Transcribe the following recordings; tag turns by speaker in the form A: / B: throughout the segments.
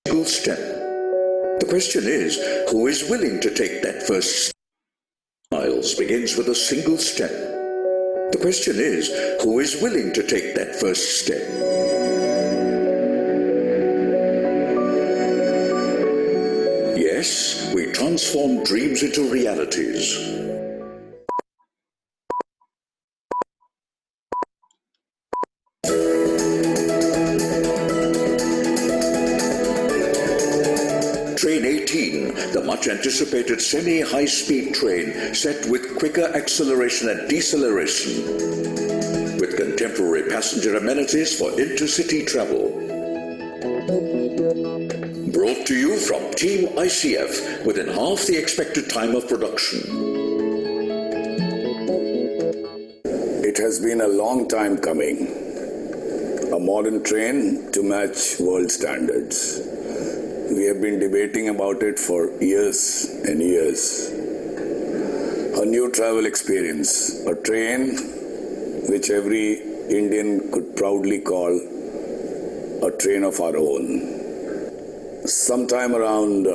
A: single step. The question is, who is willing to take that first step? Miles begins with a single step. The question is, who is willing to take that first step? Yes, we transform dreams into realities. Train 18, the much-anticipated semi-high-speed train set with quicker acceleration and deceleration, with contemporary passenger amenities for intercity travel. Brought to you from Team ICF within half the expected time of production.
B: It has been a long time coming. A modern train to match world standards. We have been debating about it for years and years. A new travel experience, a train which every Indian could proudly call a train of our own. Sometime around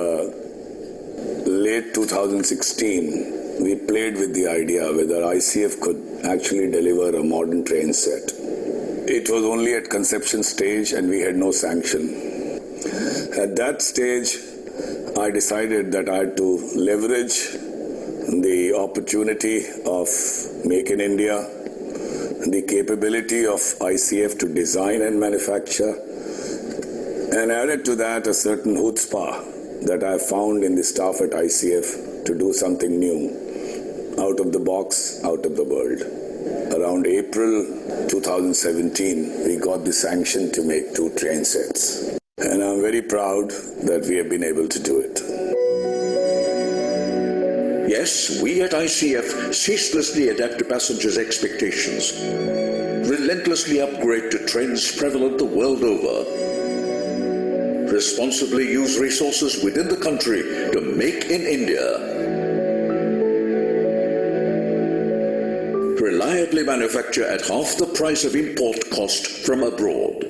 B: late 2016, we played with the idea whether ICF could actually deliver a modern train set. It was only at conception stage and we had no sanction. At that stage, I decided that I had to leverage the opportunity of Make in India, the capability of ICF to design and manufacture, and added to that a certain chutzpah that I found in the staff at ICF to do something new, out of the box, out of the world. Around April 2017, we got the sanction to make 2 train sets. And I'm very proud that we have been able to do it.
A: Yes, we at ICF ceaselessly adapt to passengers' expectations, relentlessly upgrade to trends prevalent the world over, responsibly use resources within the country to make in India, reliably manufacture at half the price of import cost from abroad.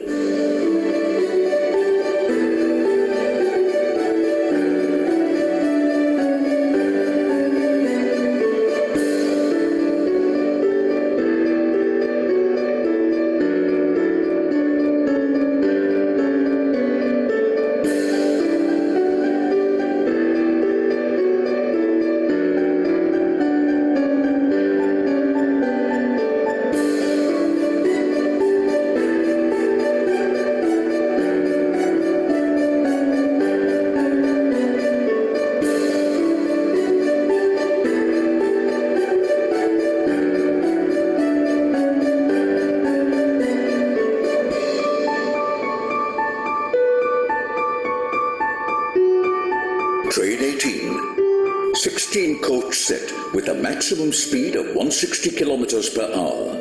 A: Train 18, 16 coach set with a maximum speed of 160 kilometers per hour.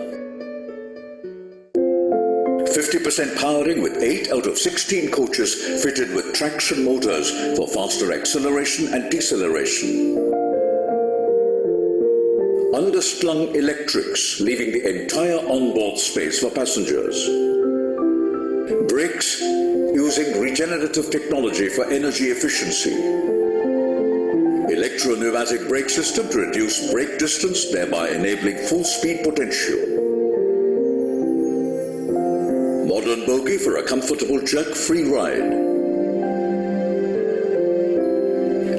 A: 50% powering with 8 out of 16 coaches fitted with traction motors for faster acceleration and deceleration. Underslung electrics leaving the entire onboard space for passengers. Brakes using regenerative technology for energy efficiency. Electro-pneumatic brake system to reduce brake distance, thereby enabling full speed potential. Modern bogie for a comfortable jerk-free ride.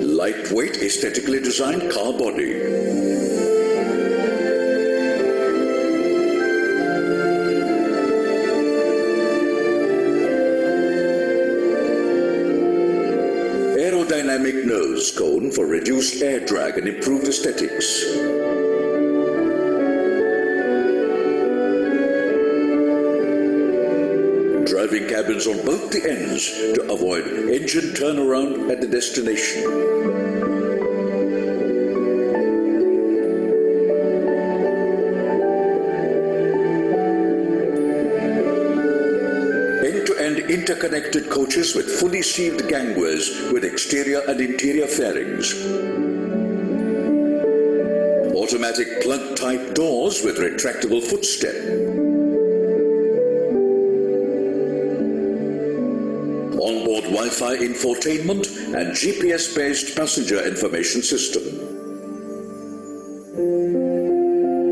A: Lightweight, aesthetically designed car body. Aerodynamic nose cone for reduced air drag and improved aesthetics. Driving cabins on both the ends to avoid engine turnaround at the destination. Interconnected coaches with fully sealed gangways with exterior and interior fairings. Automatic plug-type doors with retractable footstep. Onboard Wi-Fi infotainment and GPS-based passenger information system.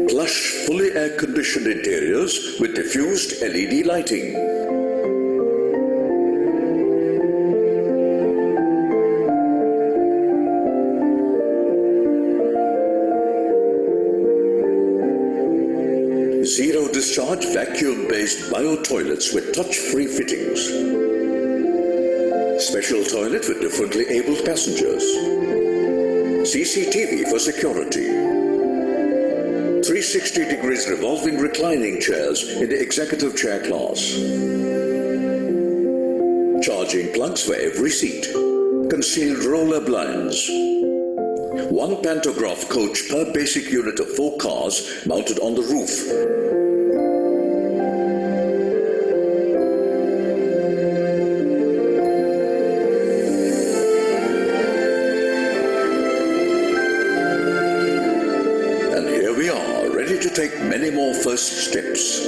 A: Plush, fully air-conditioned interiors with diffused LED lighting. Zero-discharge vacuum-based bio-toilets with touch-free fittings. Special toilet with differently abled passengers. CCTV for security. 360 degrees revolving reclining chairs in the executive chair class. Charging plugs for every seat. Concealed roller blinds. One pantograph coach per basic unit of 4 cars mounted on the roof. And here we are, ready to take many more first steps.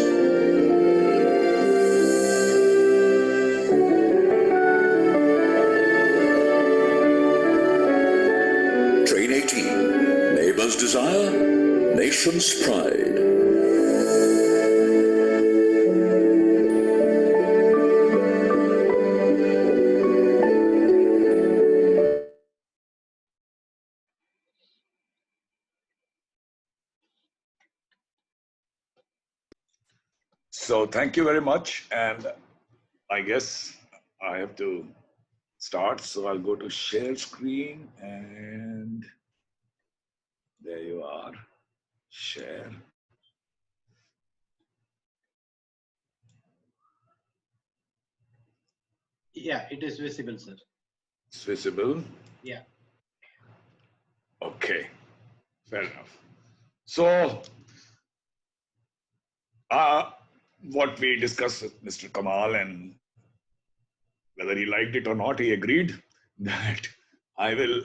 A: Train 18, neighbor's desire, nation's pride.
C: So thank you very much. And I guess I have to start. So I'll go to share screen and there you are. Share.
D: Yeah, it is visible, sir.
C: It's visible.
D: Yeah.
C: Okay, fair enough. So what we discussed with Mr. Kamal, and whether he liked it or not, he agreed that I will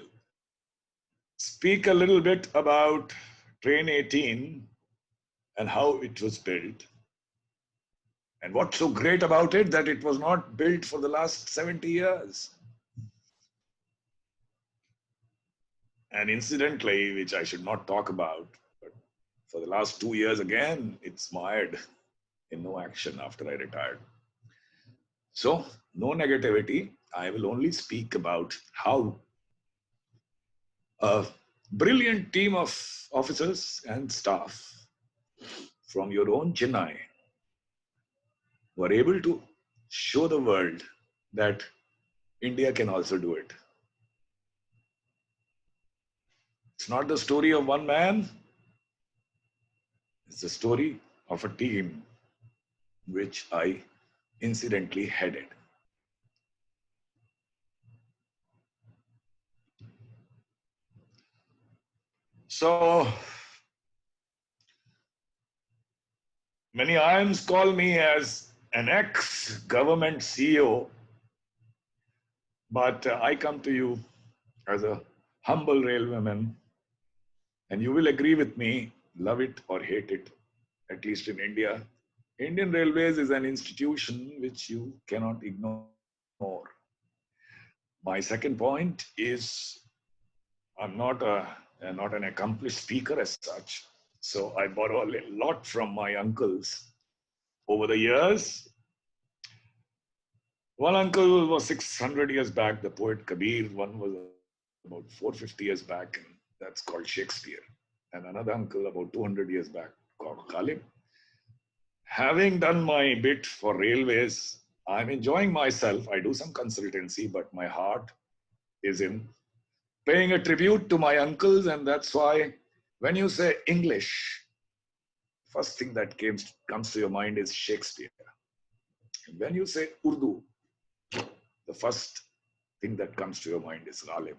C: speak a little bit about Train 18 and how it was built. And what's so great about it that it was not built for the last 70 years. And incidentally, which I should not talk about, but for the last 2 years again, it's mired in no action after I retired. So no negativity. I will only speak about how a brilliant team of officers and staff from your own Chennai were able to show the world that India can also do it. It's not the story of one man. It's the story of a team which I incidentally headed. So many irons call me as an ex-government CEO, but I come to you as a humble railwayman, and you will agree with me, love it or hate it, at least in India, Indian Railways is an institution which you cannot ignore. My second point is I'm not an accomplished speaker as such, so I borrow a lot from my uncles over the years. One uncle was 600 years back, the poet Kabir. One was about 450 years back, and that's called Shakespeare. And another uncle about 200 years back called Khalid. Having done my bit for railways, I'm enjoying myself. I do some consultancy, but my heart is in paying a tribute to my uncles. And that's why when you say English, first thing that comes to your mind is Shakespeare. When you say Urdu, the first thing that comes to your mind is Ghalib.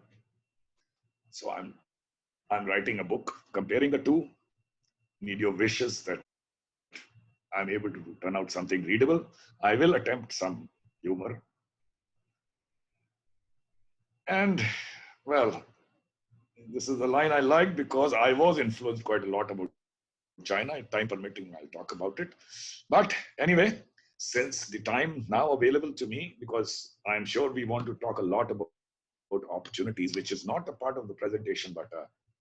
C: So I'm writing a book comparing the two. Need your wishes that I'm able to turn out something readable. I will attempt some humor. And well, this is the line I like because I was influenced quite a lot about China. Time permitting, I'll talk about it. But anyway, since the time now available to me, because I'm sure we want to talk a lot about opportunities, which is not a part of the presentation, but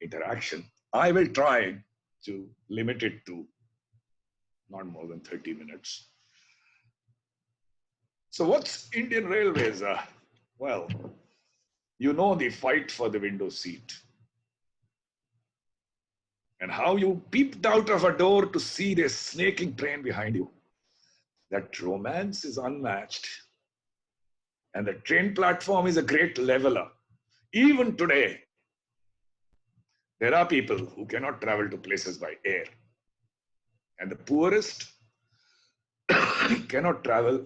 C: interaction, I will try to limit it to not more than 30 minutes. So what's Indian Railways? Well, you know the fight for the window seat, and how you peeped out of a door to see the snaking train behind you. That romance is unmatched. And the train platform is a great leveler. Even today, there are people who cannot travel to places by air. And the poorest cannot travel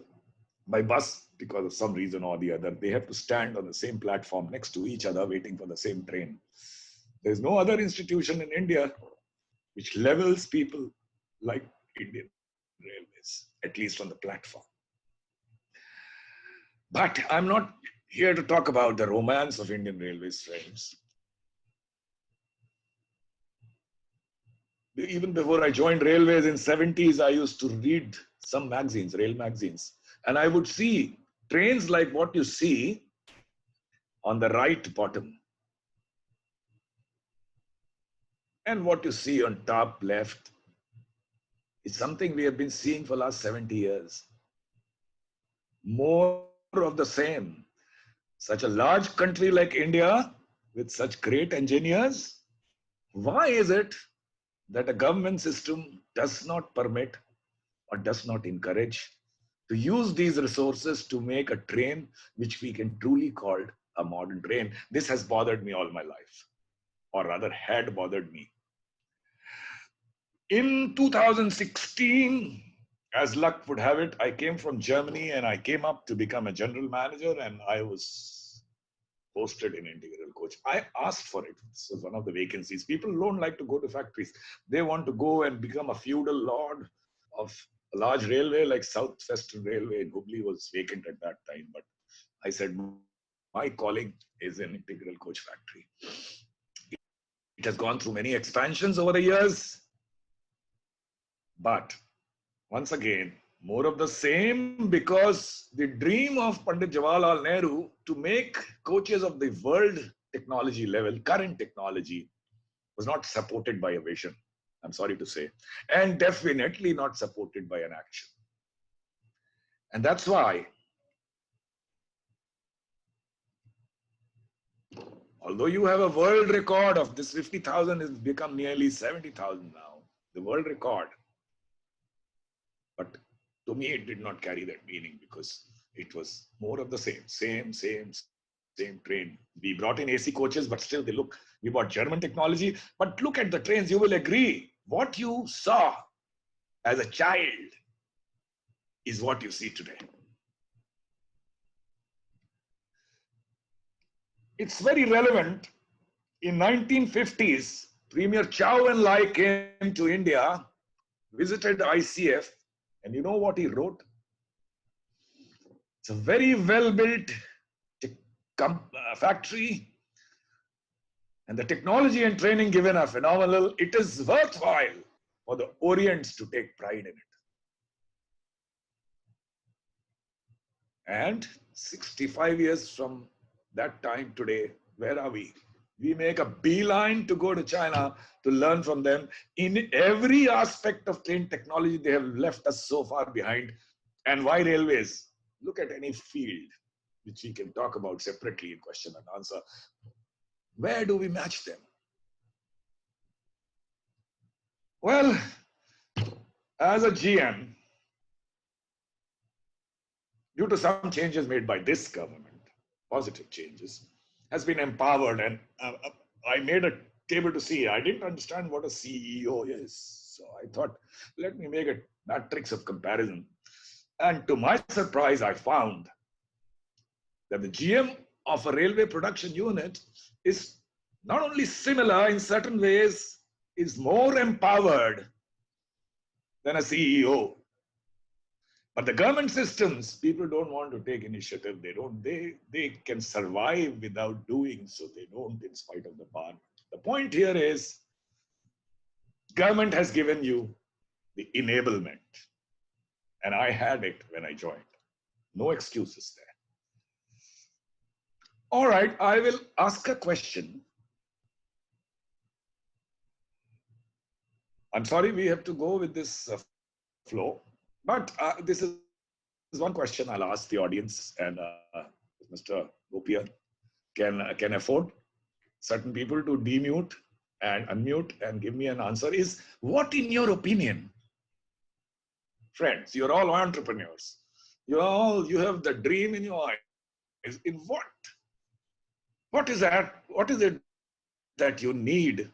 C: by bus because of some reason or the other. They have to stand on the same platform next to each other waiting for the same train. There's no other institution in India which levels people like Indian Railways, at least on the platform. But I'm not here to talk about the romance of Indian Railways, friends. Even before I joined Railways in 70s, I used to read some magazines, rail magazines, and I would see trains like what you see on the right bottom and what you see on top left is something we have been seeing for the last 70 years. More of the same. Such a large country like India with such great engineers, why is it that a government system does not permit or does not encourage to use these resources to make a train which we can truly call a modern train? This has bothered me all my life, or rather had bothered me. In 2016, as luck would have it, I came from Germany and I came up to become a general manager, and I was posted in integral coach. I asked for it. This was one of the vacancies. People don't like to go to factories. They want to go and become a feudal lord of a large railway like South Western Railway in Hubli was vacant at that time. But I said, my calling is an integral coach factory. It has gone through many expansions over the years. But once again, more of the same, because the dream of Pandit Jawaharlal Nehru to make coaches of the world technology level, current technology, was not supported by a vision, I'm sorry to say, and definitely not supported by an action. And that's why, although you have a world record of this 50,000 has become nearly 70,000 now, the world record. But to me, it did not carry that meaning because it was more of the same train. We brought in AC coaches, but still we bought German technology. But look at the trains, you will agree. What you saw as a child is what you see today. It's very relevant. In 1950s, Premier Chow and Lai came to India, visited ICF, and you know what he wrote? It's a very well-built factory, and the technology and training given are phenomenal. It is worthwhile for the Orients to take pride in it. And 65 years from that time today, where are we? We make a beeline to go to China to learn from them. In every aspect of train technology, they have left us so far behind. And why railways? Look at any field, which we can talk about separately in question and answer. Where do we match them? Well, as a GM, due to some changes made by this government, positive changes, has been empowered, and I made a table to see. I didn't understand what a CEO is. So I thought, let me make a matrix of comparison. And to my surprise, I found that the GM of a railway production unit is not only similar in certain ways, is more empowered than a CEO. But the government systems, people don't want to take initiative. They can survive without doing so. They don't in spite of the power. The point here is, government has given you the enablement. And I had it when I joined. No excuses there. All right, I will ask a question. I'm sorry we have to go with this flow, but this is one question I'll ask the audience, and Mr. Gopian can afford certain people to demute and unmute and give me an answer is, what in your opinion, friends, you're all entrepreneurs, you have the dream in your eyes, in what is it that you need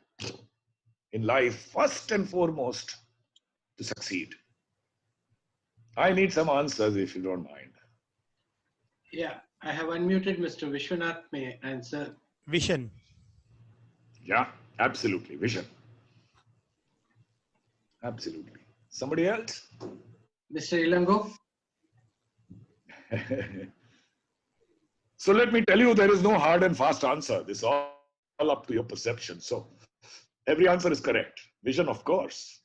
C: in life first and foremost to succeed? I need some answers if you don't mind.
D: Yeah, I have unmuted Mr. Vishwanath. May I answer?
E: Vision.
C: Yeah, absolutely. Vision. Absolutely. Somebody else?
D: Mr. Ilango?
C: So let me tell you, there is no hard and fast answer. This is all up to your perception. So every answer is correct. Vision, of course.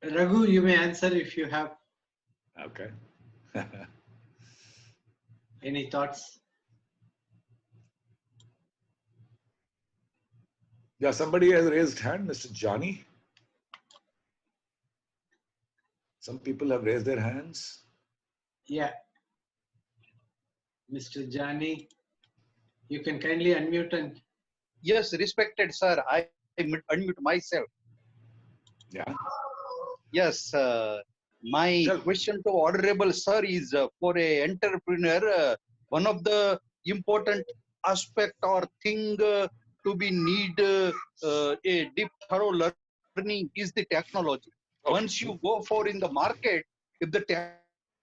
D: Raghu, you may answer if you have
C: Okay.
D: any thoughts.
C: Yeah, somebody has raised hand, Mr. Johnny. Some people have raised their hands.
D: Yeah. Mr. Jani, you can kindly unmute and
F: Yes, respected sir, I unmute myself.
C: Yeah.
F: Yes, my
C: Tell.
F: question to honorable sir is for a entrepreneur, one of the important aspect or thing to be need a deep thorough learning is the technology.
C: Okay.
F: Once you go for in the market, if the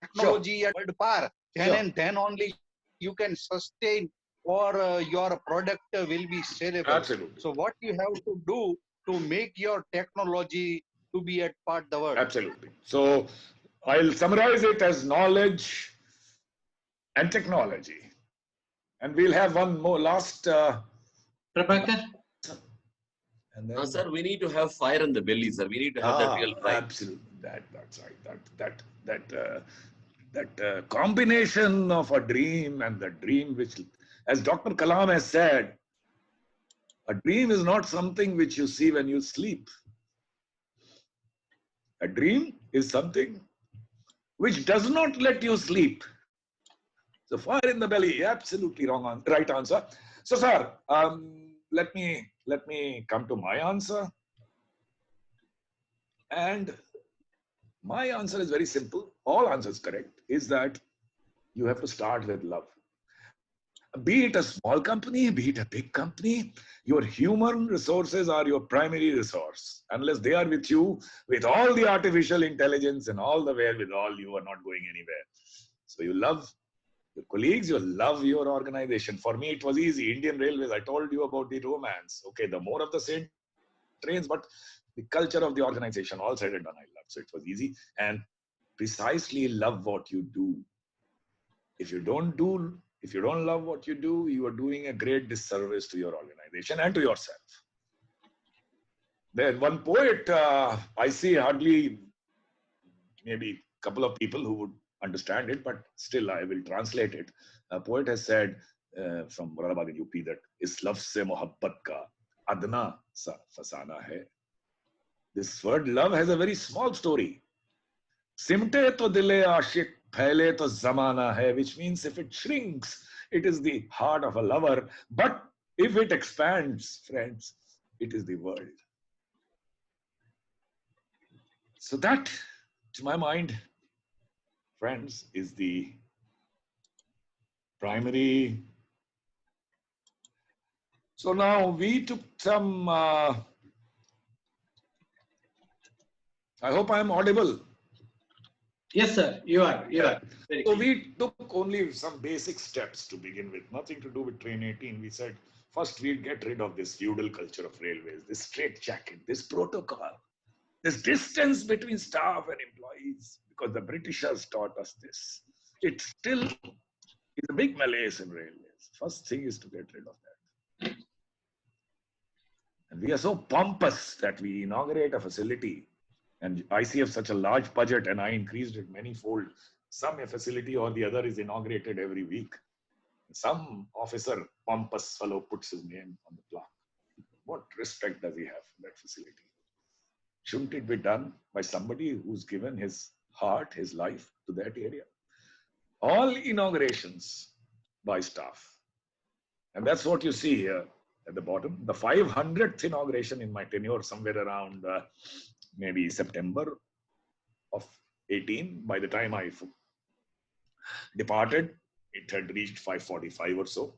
F: technology at world par, then and then only you can sustain or your product will be sellable.
C: Absolutely.
F: So what you have to do to make your technology to be at part the world?
C: Absolutely. So I'll summarize it as knowledge and technology. And we'll have one more last.
D: Prabhakar.
C: And then,
G: sir, we need to have fire in the belly, sir. We need to have that real drive.
C: Absolutely. That's right. That combination of a dream and the dream which, as Dr. Kalam has said, a dream is not something which you see when you sleep. A dream is something which does not let you sleep. So fire in the belly, absolutely right answer. So sir, let me come to my answer. And my answer is very simple. All answers correct, is that you have to start with love. Be it a small company, be it a big company, your human resources are your primary resource. Unless they are with you, with all the artificial intelligence and all the wherewithal, you are not going anywhere. So you love your colleagues, you love your organization. For me, it was easy. Indian Railways, I told you about the romance. Okay, the more of the same trains, but the culture of the organization, all said and done, I love. So it was easy. And precisely love what you do. If you don't love what you do, you are doing a great disservice to your organization and to yourself. Then one poet, I see hardly maybe a couple of people who would understand it, but still I will translate it. A poet has said from Moradabad in UP that is love se mohabbat ka adna sa fasana hai. This word love has a very small story. Simte to dile ashik phaile to zamana hai, which means if it shrinks, it is the heart of a lover. But if it expands, friends, it is the world. So that, to my mind, friends, is the primary. So now we took some, I hope I'm audible.
D: Yes, sir, you are.
C: So we took only some basic steps to begin with, nothing to do with Train 18. We said, first we'd get rid of this feudal culture of railways, this straitjacket, this protocol, this distance between staff and employees, because the Britishers taught us this. It still is a big malaise in railways. First thing is to get rid of that. And we are so pompous that we inaugurate a facility And ICF such a large budget, and I increased it many-fold. Some facility or the other is inaugurated every week. Some officer, pompous fellow, puts his name on the plaque. What respect does he have for that facility? Shouldn't it be done by somebody who's given his heart, his life to that area? All inaugurations by staff. And that's what you see here at the bottom. The 500th inauguration in my tenure, somewhere around maybe September of 18. By the time I departed, it had reached 545 or so.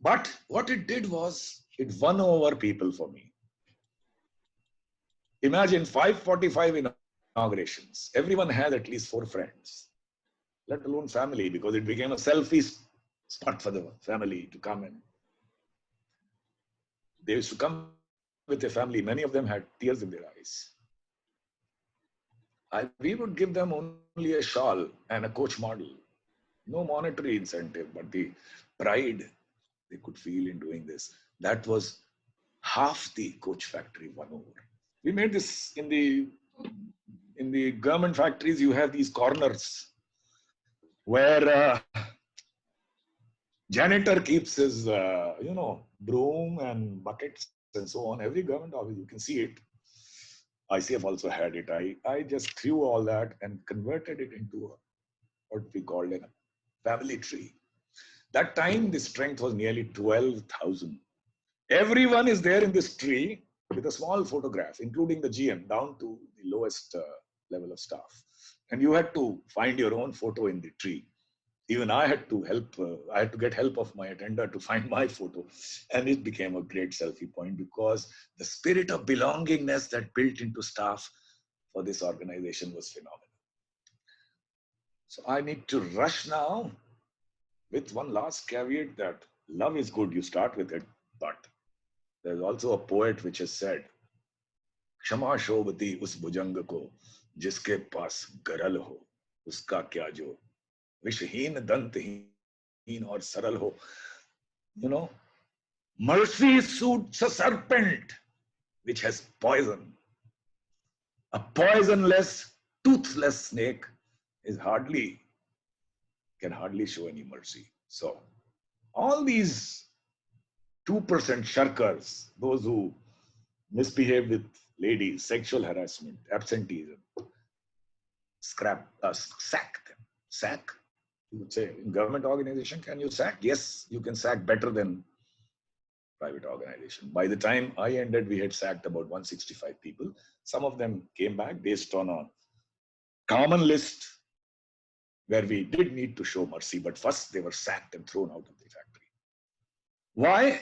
C: But what it did was, it won over people for me. Imagine 545 inaugurations. Everyone had at least 4 friends, let alone family, because it became a selfie spot for the family to come in. They used to come with their family. Many of them had tears in their eyes. We would give them only a shawl and a coach model. No monetary incentive, but the pride they could feel in doing this. That was half the coach factory won over. We made this in the government factories. You have these corners where janitor keeps his, broom and buckets and so on. Every government office, you can see it. ICF also had it. I just threw all that and converted it into what we called a family tree. That time, the strength was nearly 12,000. Everyone is there in this tree with a small photograph, including the GM, down to the lowest level of staff. And you had to find your own photo in the tree. Even I had to help, I had to get help of my attender to find my photo. And it became a great selfie point because the spirit of belongingness that built into staff for this organization was phenomenal. So I need to rush now with one last caveat that love is good, you start with it, but there's also a poet which has said, Kshama shobhati us bhujang ko, jiske paas garal ho, uska kya jo, vishheen danthin aur saral ho. You know, mercy suits a serpent which has poison. A poisonless, toothless snake can hardly show any mercy. So all these 2% shirkers, those who misbehave with ladies, sexual harassment, absenteeism, sack them. Sack? You would say, in government organization, can you sack? Yes, you can sack better than private organization. By the time I ended, we had sacked about 165 people. Some of them came back based on a common list where we did need to show mercy, but first they were sacked and thrown out of the factory. Why?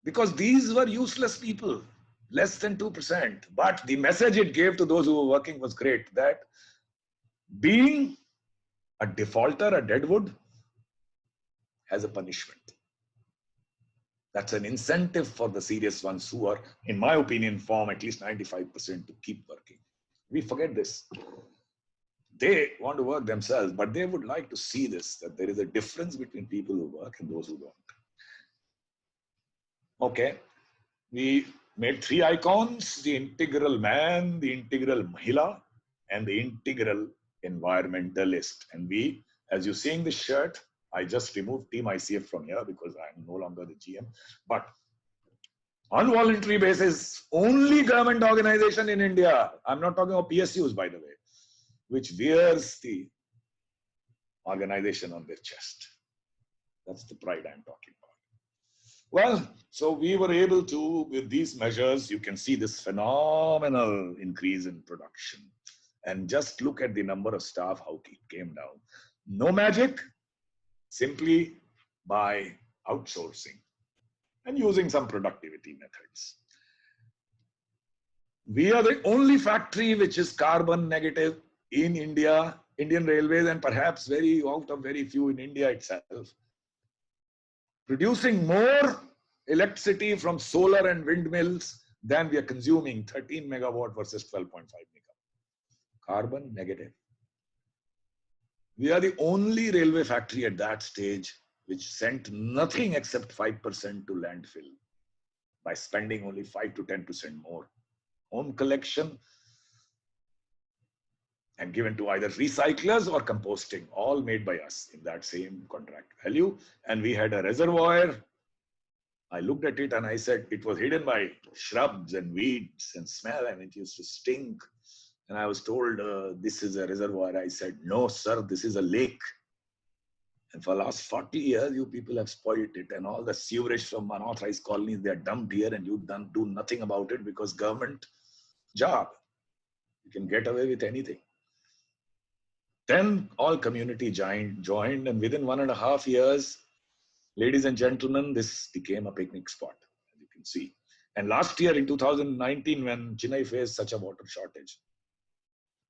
C: Because these were useless people, less than 2%. But the message it gave to those who were working was great, that being a defaulter, a deadwood, has a punishment. That's an incentive for the serious ones who are, in my opinion, form at least 95% to keep working. We forget this. They want to work themselves, but they would like to see this, that there is a difference between people who work and those who don't. Okay, we made 3 icons, the integral man, the integral mahila, and the integral environmentalist. And we, as you see in this shirt, I just removed Team ICF from here because I'm no longer the GM. But on voluntary basis, only government organization in India, I'm not talking about PSUs, by the way, which wears the organization on their chest. That's the pride I'm talking about. Well, so we were able to, with these measures, you can see this phenomenal increase in production. And just look at the number of staff, how it came down. No magic, simply by outsourcing and using some productivity methods. We are the only factory which is carbon negative in India, Indian Railways, and perhaps out of very few in India itself. Producing more electricity from solar and windmills than we are consuming, 13 megawatt versus 12.5 megawatt. Carbon negative. We are the only railway factory at that stage which sent nothing except 5% to landfill by spending only 5 to 10% more. Home collection, and given to either recyclers or composting, all made by us in that same contract value. And we had a reservoir. I looked at it and I said it was hidden by shrubs and weeds and smell, and it used to stink. And I was told, this is a reservoir. I said, no, sir, this is a lake. And for the last 40 years, you people have spoiled it. And all the sewerage from unauthorized colonies, they are dumped here, and you do nothing about it because government job. You can get away with anything. Then all community joined, and within 1.5 years, ladies and gentlemen, this became a picnic spot, as you can see. And last year in 2019, when Chennai faced such a water shortage,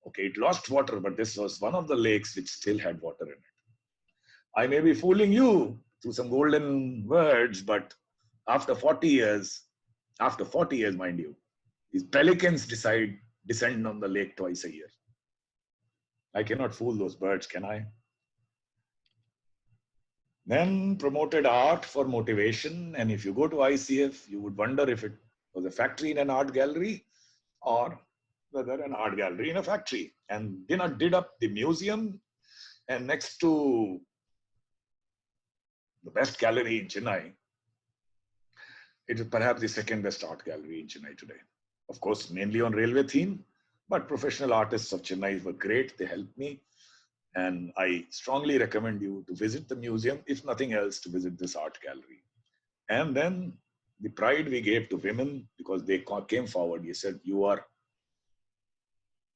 C: okay, it lost water, but this was one of the lakes which still had water in it. I may be fooling you through some golden words, but after 40 years, mind you, these pelicans descend on the lake twice a year. I cannot fool those birds, can I? Then promoted art for motivation. And if you go to ICF, you would wonder if it was a factory in an art gallery or whether an art gallery in a factory. And then did up the museum, and next to the best gallery in Chennai, it is perhaps the second best art gallery in Chennai today. Of course, mainly on railway theme, but professional artists of Chennai were great. They helped me. And I strongly recommend you to visit the museum, if nothing else, to visit this art gallery. And then the pride we gave to women, because they came forward. He said, you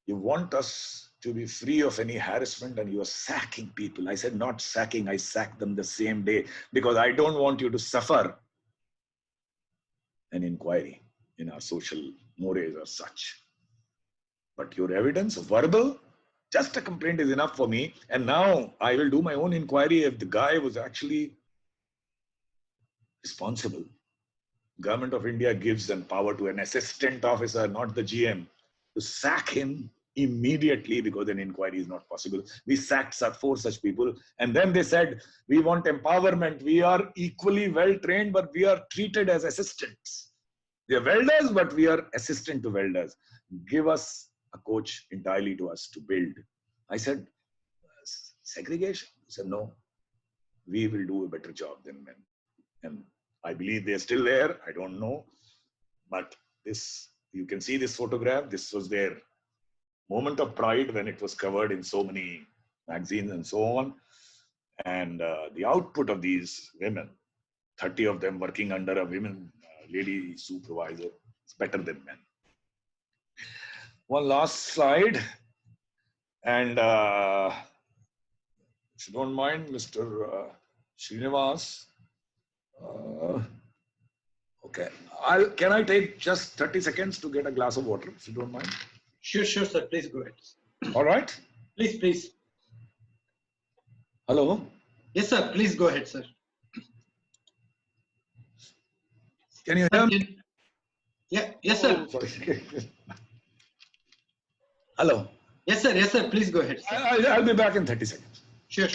C: want us to be free of any harassment, and you are sacking people. I said, not sacking, I sacked them the same day, because I don't want you to suffer an inquiry in our social mores or such. But your evidence, verbal, just a complaint is enough for me. And now I will do my own inquiry if the guy was actually responsible. Government of India gives them power to an assistant officer, not the GM, to sack him immediately because an inquiry is not possible. We sacked 4 such people. And then they said, we want empowerment. We are equally well trained, but we are treated as assistants. We are welders, but we are assistant to welders. Give us a coach entirely to us to build. I said, segregation? He said, no, we will do a better job than men. And I believe they're still there. I don't know. But this, you can see this photograph. This was their moment of pride when it was covered in so many magazines and so on. And the output of these women, 30 of them working under a women lady supervisor, is better than men. One last slide. And if you don't mind, Mr. Srinivas. Okay. Can I take just 30 seconds to get a glass of water, if you don't mind?
D: Sure, sir. Please go ahead.
C: All right.
D: Please.
C: Hello.
D: Yes, sir. Please go ahead, sir.
C: Can you hear me?
D: Yeah. Yes, sir.
C: Oh, sorry. Hello.
D: Yes, sir. Please go ahead, sir.
C: I'll be back in 30 seconds.
D: Sure.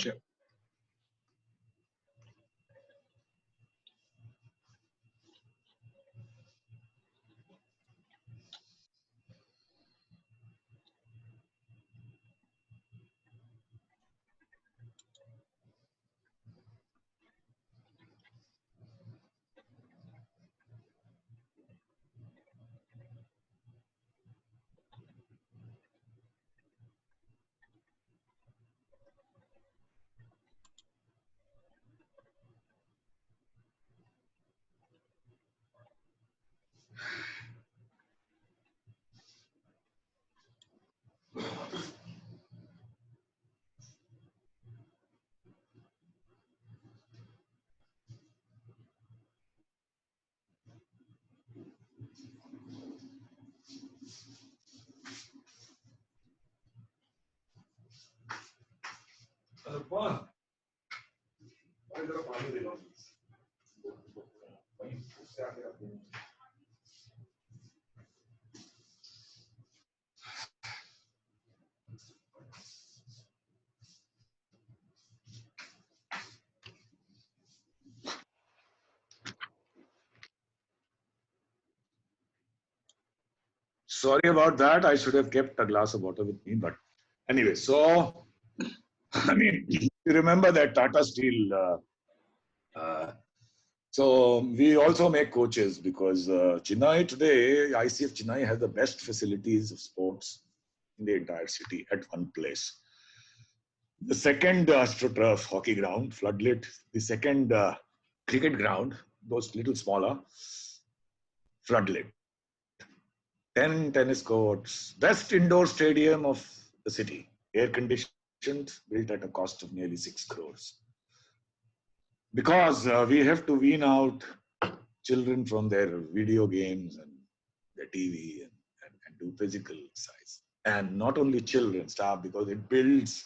C: Sorry about that. I should have kept a glass of water with me, but Anyway, so, I mean, you remember that Tata Steel, so we also make coaches because Chennai today, ICF Chennai has the best facilities of sports in the entire city at one place. The second AstroTurf hockey ground, floodlit. The second cricket ground, those little smaller, floodlit. 10 tennis courts, best indoor stadium of the city, air conditioned, built at a cost of nearly 6 crores. Because we have to wean out children from their video games and their TV and do physical exercise. And not only children, staff, because it builds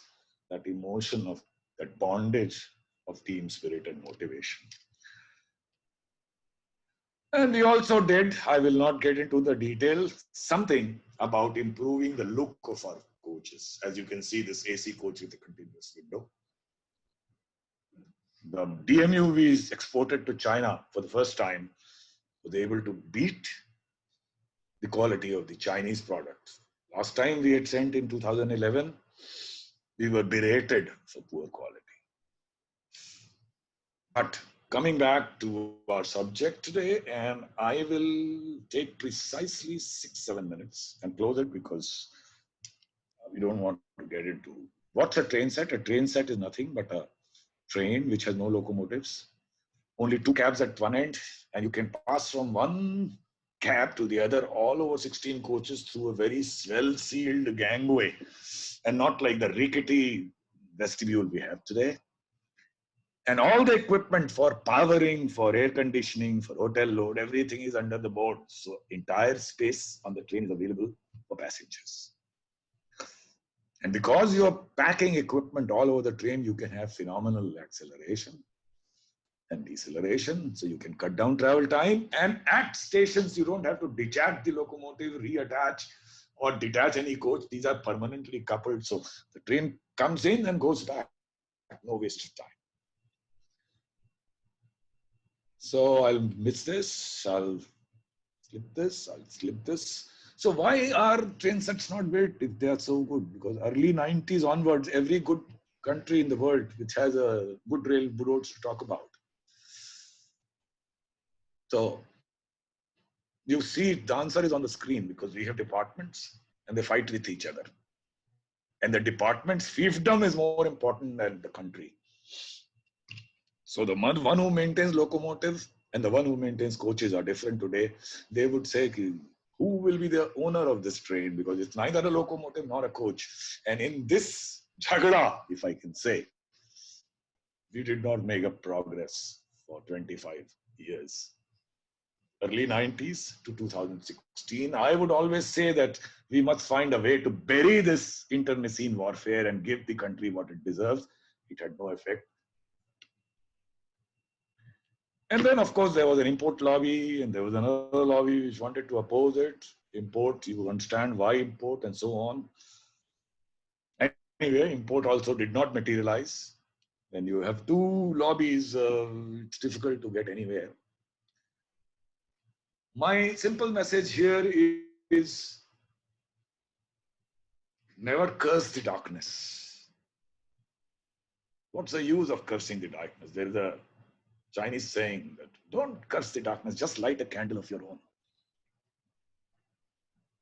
C: that emotion of that bondage of team spirit and motivation. And we also did, I will not get into the details, something about improving the look of our coaches. As you can see, this AC coach with a continuous window. The DMU we exported to China for the first time was able to beat the quality of the Chinese products. Last time we had sent in 2011, we were berated for poor quality. But coming back to our subject today, and I will take precisely 6-7 minutes and close it because we don't want to get into what's a train set. A train set is nothing but a train which has no locomotives, only 2 cabs at one end, and you can pass from one cab to the other all over 16 coaches through a very well-sealed gangway, and not like the rickety vestibule we have today. And all the equipment for powering, for air conditioning, for hotel load, everything is under the board. So entire space on the train is available for passengers. And because you're packing equipment all over the train, you can have phenomenal acceleration and deceleration. So you can cut down travel time. And at stations, you don't have to detach the locomotive, reattach, or detach any coach. These are permanently coupled. So the train comes in and goes back. No waste of time. So I'll miss this, I'll slip this, I'll slip this. So why are train sets not built if they are so good? Because early 90s onwards, every good country in the world which has a good railroads to talk about. So you see the answer is on the screen because we have departments and they fight with each other. And the department's fiefdom is more important than the country. So the one who maintains locomotives and the one who maintains coaches are different today. They would say, who will be the owner of this train? Because it's neither a locomotive nor a coach. And in this jhagada, if I can say, we did not make a progress for 25 years. Early 90s to 2016, I would always say that we must find a way to bury this internecine warfare and give the country what it deserves. It had no effect. And then, of course, there was an import lobby and there was another lobby which wanted to oppose it. Import, you understand why import and so on. Anyway, import also did not materialize. When you have 2 lobbies, it's difficult to get anywhere. My simple message here is never curse the darkness. What's the use of cursing the darkness? There is a Chinese saying that don't curse the darkness, just light a candle of your own.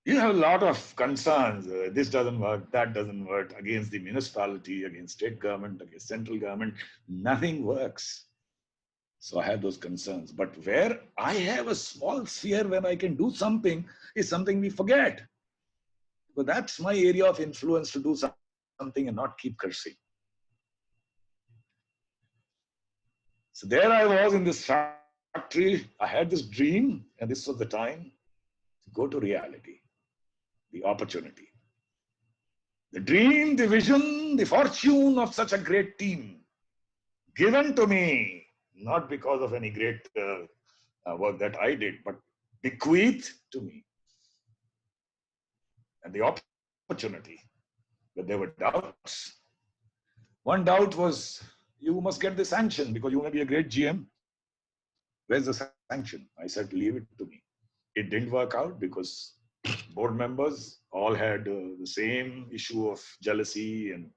C: You have a lot of concerns. This doesn't work, that doesn't work, against the municipality, against state government, against central government. Nothing works. So I have those concerns. But where I have a small sphere where I can do something is something we forget. But that's my area of influence, to do something and not keep cursing. So there I was in this factory. I had this dream, and this was the time to go to reality, the opportunity. The dream, the vision, the fortune of such a great team given to me, not because of any great work that I did, but bequeathed to me. And the opportunity, but there were doubts. One doubt was, you must get the sanction because you may be a great GM. Where's the sanction? I said, leave it to me. It didn't work out because board members all had the same issue of jealousy, and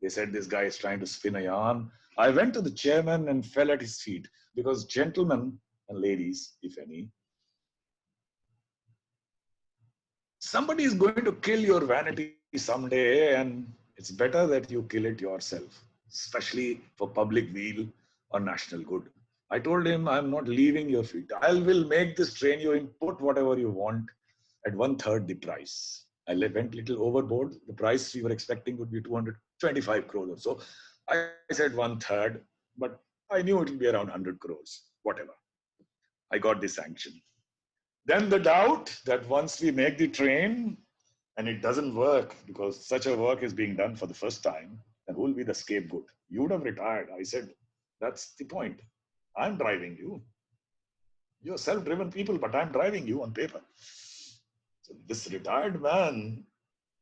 C: they said this guy is trying to spin a yarn. I went to the chairman and fell at his feet, because gentlemen and ladies, if any, somebody is going to kill your vanity someday, and it's better that you kill it yourself, especially for public weal or national good. I told him, I'm not leaving your feet. I will make this train, you import whatever you want at 1/3 the price. I went a little overboard. The price we were expecting would be 225 crores or so. I said 1/3, but I knew it would be around 100 crores, whatever. I got the sanction. Then the doubt that once we make the train and it doesn't work, because such a work is being done for the first time, then who will be the scapegoat? You would have retired. I said, that's the point. I'm driving you. You're self-driven people, but I'm driving you on paper. So this retired man,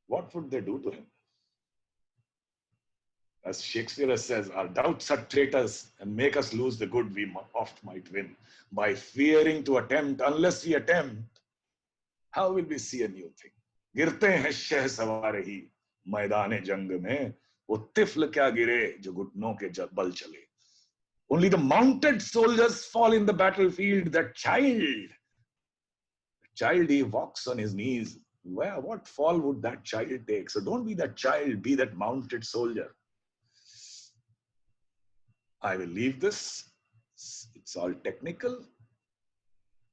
C: what would they do to him? As Shakespeare says, our doubts are traitors and make us lose the good we oft might win. By fearing to attempt, unless we attempt, how will we see a new thing? गिरते हैं शह सवार ही मैदान जंग में, वो तिफल क्या गिरे जो घुटनों के बल चले. Only the mounted soldiers fall in the battlefield. That child, he walks on his knees. What fall would that child take? So don't be that child, be that mounted soldier. I will leave this. It's all technical.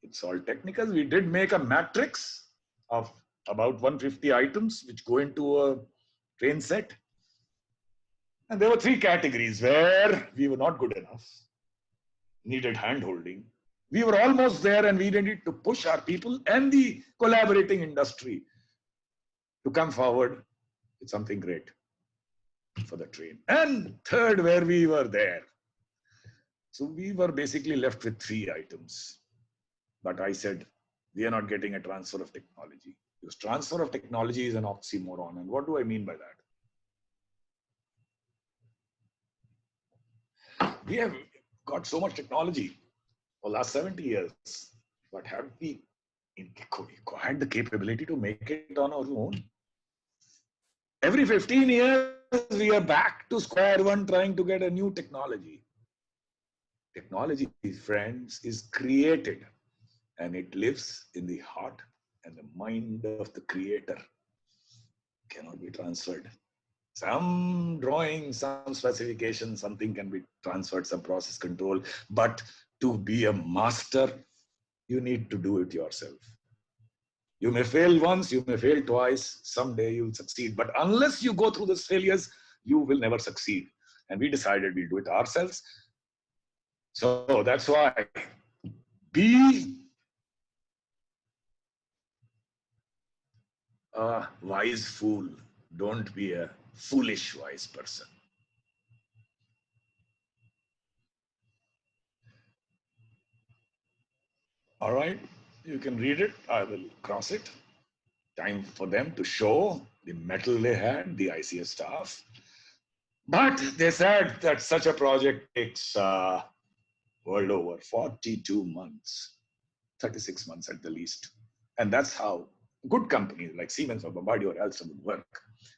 C: It's all technical. We did make a matrix of about 150 items which go into a train set. And there were 3 categories where we were not good enough, needed hand-holding. We were almost there, and we needed to push our people and the collaborating industry to come forward with something great for the train. And 3rd, where we were there. So we were basically left with 3 items. But I said, we are not getting a transfer of technology. Because transfer of technology is an oxymoron. And what do I mean by that? We have got so much technology for the last 70 years, but have we had the capability to make it on our own? Every 15 years, we are back to square one trying to get a new technology. Technology, friends, is created, and it lives in the heart and the mind of the creator. Cannot be transferred. Some drawing, some specification, something can be transferred, some process control, but to be a master, you need to do it yourself. You may fail once, you may fail twice, someday you'll succeed. But unless you go through those failures, you will never succeed. And we decided we'll do it ourselves. So that's why be a wise fool. Don't be a foolish wise person. All right, you can read it. I will cross it. Time for them to show the metal they had, the ICS staff. But they said that such a project takes world over 42 months, 36 months at the least. And that's how good companies like Siemens or Bombardier or Alstom would work.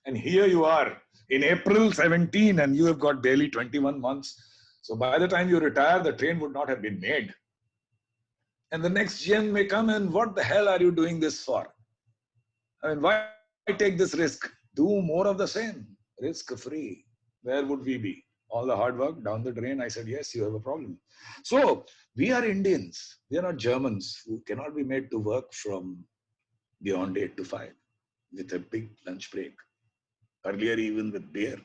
C: And here you are in April 17, and you have got barely 21 months. So by the time you retire, the train would not have been made. And the next gen may come, and what the hell are you doing this for? I mean, why take this risk? Do more of the same, risk-free. Where would we be? All the hard work down the drain? I said, yes, you have a problem. So we are Indians. We are not Germans who cannot be made to work from beyond 8 to 5 with a big lunch break. Earlier, even with beer.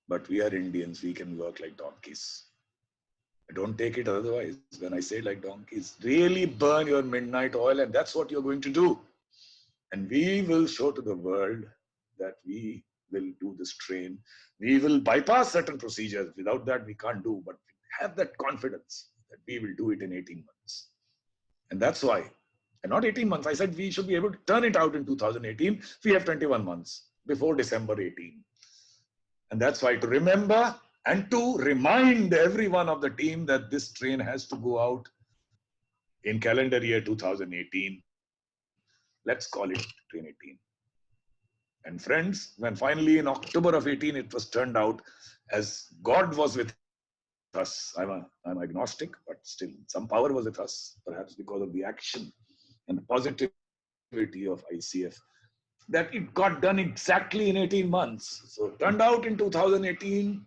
C: But we are Indians. We can work like donkeys. Don't take it otherwise. When I say like donkeys, really burn your midnight oil, and that's what you're going to do. And we will show to the world that we will do this train. We will bypass certain procedures. Without that, we can't do. But have that confidence that we will do it in 18 months. And that's why, and not 18 months. I said we should be able to turn it out in 2018. We have 21 months before December 18. And that's why, to remember and to remind everyone of the team that this train has to go out in calendar year 2018. Let's call it Train 18. And friends, when finally in October of 18, it was turned out as God was with us. I'm agnostic, but still some power was with us, perhaps because of the action and the positivity of ICF, that it got done exactly in 18 months. So it turned out in 2018,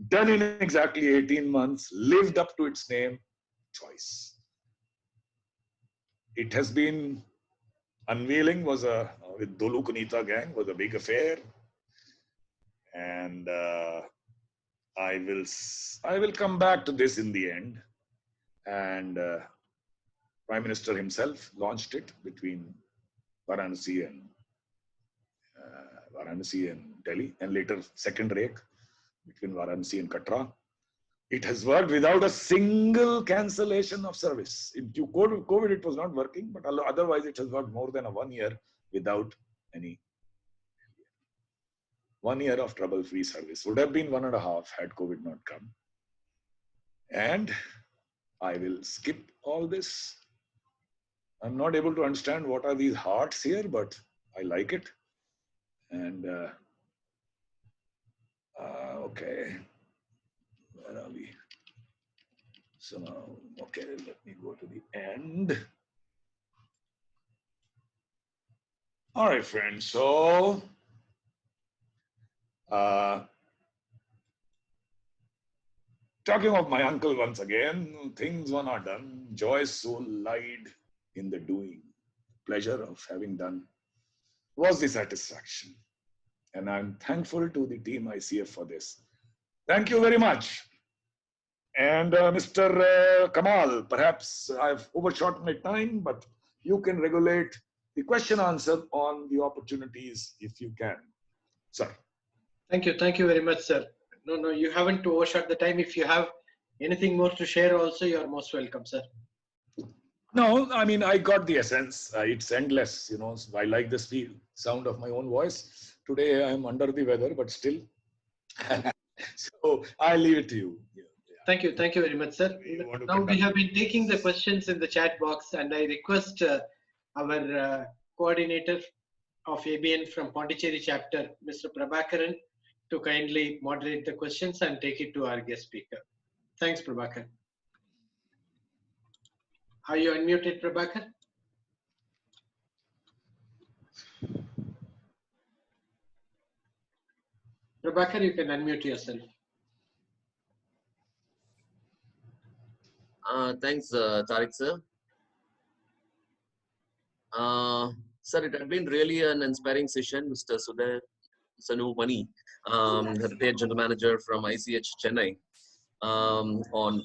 C: done in exactly 18 months, lived up to its name, choice. It has been, unveiling was with Dolu Kunita gang was a big affair. And I will come back to this in the end. And Prime Minister himself launched it between Varanasi and Delhi, and later second rake between Varanasi and Katra. It has worked without a single cancellation of service. In COVID, it was not working, but otherwise it has worked more than 1 year without any. 1 year of trouble-free service. Would have been 1.5 had COVID not come. And I will skip all this. I'm not able to understand what are these hearts here, but I like it. And okay, where are we? So now, okay, let me go to the end. All right, friends. So talking of my uncle once again, things were not done. Joy's soul lied in the doing. Pleasure of having done was the satisfaction. And I'm thankful to the team ICF for this. Thank you very much. And Mr. Kamal, perhaps I've overshot my time, but you can regulate the question answer on the opportunities if you can. Sir.
D: Thank you. Thank you very much, sir. No, you haven't overshot the time. If you have anything more to share also, you're most welcome, sir.
C: No, I mean, I got the essence. It's endless, you know. So I like the sound of my own voice. Today I'm under the weather, but still. So I'll leave it to you. Yeah.
D: Thank you. Thank you very much, sir. Now we have been taking the questions in the chat box, and I request our coordinator of ABN from Pondicherry chapter, Mr. Prabhakaran, to kindly moderate the questions and take it to our guest speaker. Thanks, Prabhakar. Are you unmuted, Prabhakar? Prabhakar, you can unmute yourself.
G: Thanks, Tariq sir. Sir, it had been really an inspiring session, Mr. Sanu Mani, the retired general manager from ICH Chennai, on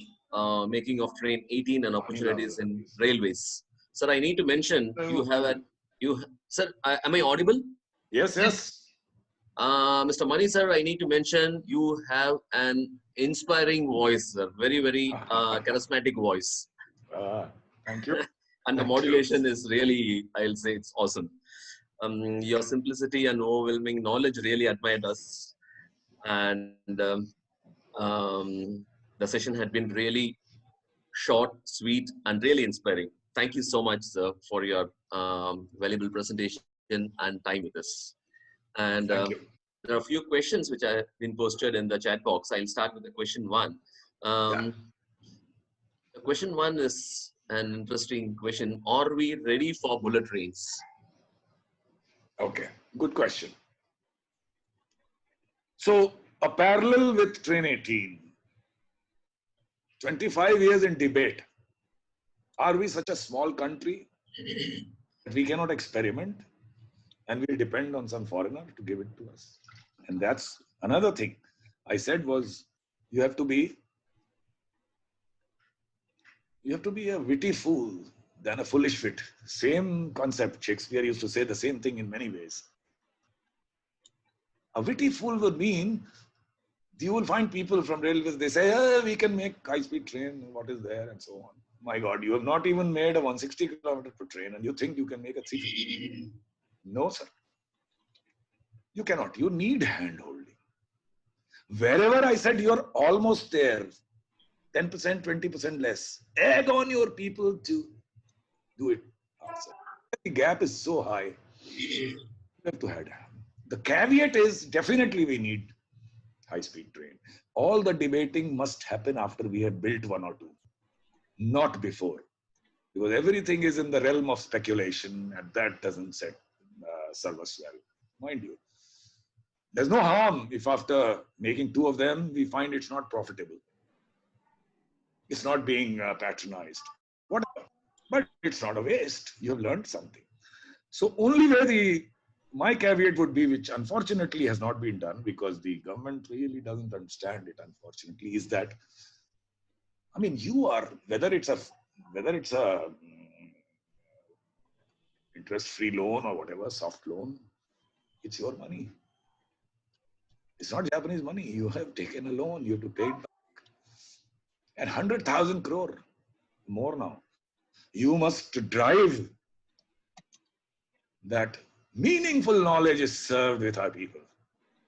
G: making of Train 18 and opportunities in railways. Sir, I need to mention sir, am I audible?
C: Yes, yes.
G: Mr. Mani, sir, I need to mention you have an inspiring voice, sir. Very, very charismatic voice.
C: Thank you.
G: And the modulation is really, I'll say it's awesome. Your simplicity and overwhelming knowledge really admired us. And the session had been really short, sweet, and really inspiring. Thank you so much, sir, for your valuable presentation and time with us. And there are a few questions which have been posted in the chat box. I'll start with the question 1. The question 1 is an interesting question. Are we ready for bullet trains?
C: Okay, good question. So a parallel with Train 18, 25 years in debate. Are we such a small country that we cannot experiment and we depend on some foreigner to give it to us? And that's another thing I said was you have to be a witty fool than a foolish wit. Same concept. Shakespeare used to say the same thing in many ways. A witty fool would mean you will find people from railways, they say, oh, we can make high-speed train, what is there, and so on. My God, you have not even made a 160 kilometer per train and you think you can make a 350. No, sir. You cannot. You need hand-holding. Wherever I said you're almost there, 10%, 20% less, egg on your people to do it. The gap is so high. You have to head. The caveat is definitely we need high-speed train. All the debating must happen after we have built one or two, not before, because everything is in the realm of speculation, and that doesn't serve us well, mind you. There's no harm if after making two of them we find it's not profitable. It's not being patronized, whatever. But it's not a waste. You have learned something. So only where my caveat would be, which unfortunately has not been done because the government really doesn't understand it, unfortunately, is that, I mean, whether it's a interest-free loan or whatever, soft loan, it's your money. It's not Japanese money. You have taken a loan, you have to pay it back. And 100,000 crore, more now. You must drive that meaningful knowledge is served with our people.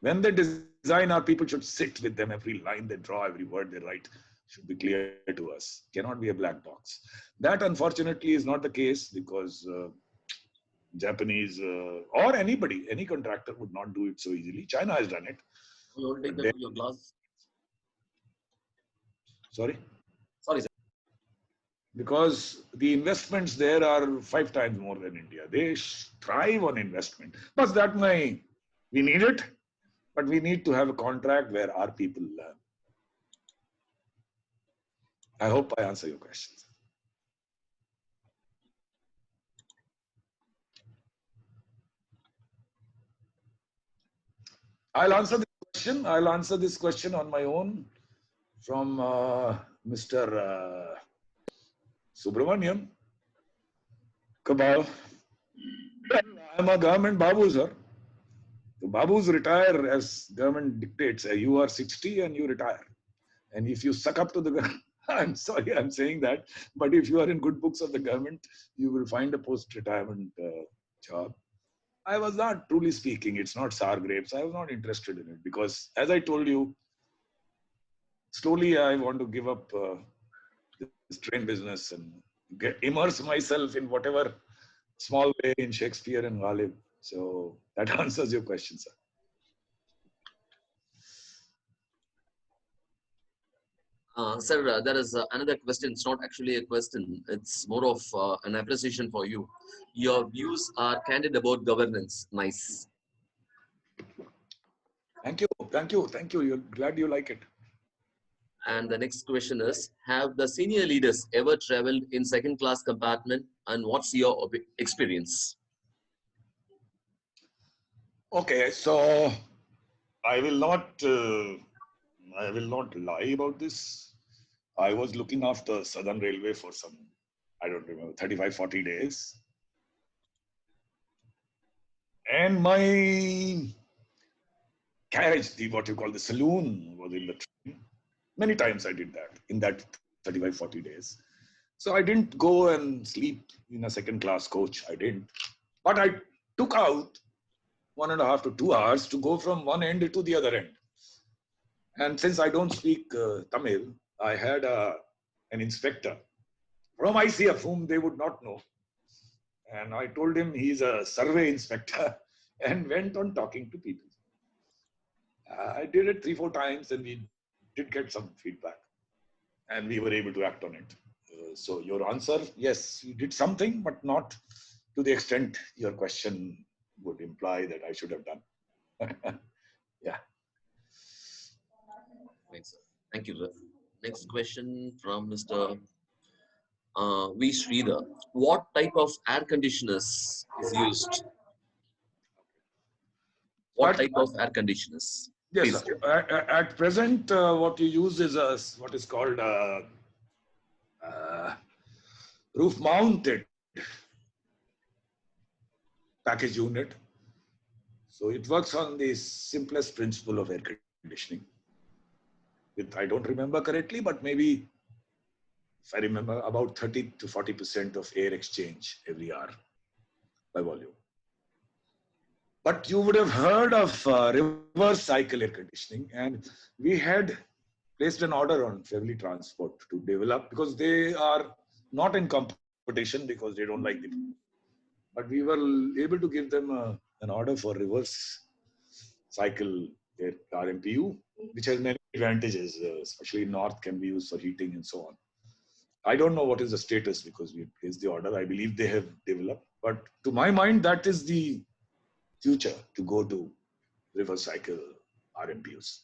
C: When they design, our people should sit with them. Every line they draw, every word they write should be clear to us. Cannot be a black box. That unfortunately is not the case because Japanese or anybody, any contractor would not do it so easily. China has done it.
G: You'll take that to your glass.
C: Sorry?
G: Sorry, sir.
C: Because the investments there are 5 times more than India. They thrive on investment. But we need it, but we need to have a contract where our people learn. I hope I answer your questions. I'll answer this question on my own from Mr. Subramaniam Kabal. I'm a government babu, sir. The babus retire as government dictates. You are 60 and you retire. And if you suck up to the government, I'm sorry I'm saying that, but if you are in good books of the government, you will find a post-retirement job. I was not, truly speaking, it's not sour grapes. I was not interested in it because, as I told you, slowly I want to give up this train business and immerse myself in whatever small way in Shakespeare and Ghalib. So that answers your question, sir.
G: Sir, there is another question. It's not actually a question. It's more of an appreciation for you. Your views are candid about governance. Nice.
C: Thank you. You're glad you like it.
G: And the next question is, have the senior leaders ever traveled in second-class compartment, and what's your experience?
C: Okay, so I will not lie about this. I was looking after Southern Railway for some, I don't remember, 35, 40 days. And my carriage, what you call the saloon, was in the train. Many times I did that in that 35, 40 days. So I didn't go and sleep in a second-class coach. I didn't. But I took out 1.5 to 2 hours to go from one end to the other end. And since I don't speak Tamil, I had an inspector from ICF whom they would not know. And I told him he's a survey inspector and went on talking to people. I did it 3-4 times and we did get some feedback and we were able to act on it. So your answer, yes, you did something, but not to the extent your question would imply that I should have done. Yeah.
G: Thanks, sir. Thank you, sir. Next question from Mr. V. Sridhar. What type of air conditioners is used? What type of air conditioners?
C: Yes, at present, what you use is what is called roof-mounted package unit. So it works on the simplest principle of air conditioning. I don't remember correctly, but maybe if I remember, about 30 to 40% of air exchange every hour by volume. But you would have heard of reverse cycle air conditioning, and we had placed an order on Fevli Transport to develop, because they are not in competition because they don't like the but we were able to give them an order for reverse cycle their RMPU, which has many advantages, especially in north can be used for heating and so on. I don't know what is the status because we placed the order. I believe they have developed, but to my mind, that is the future to go to reverse cycle RMPUs.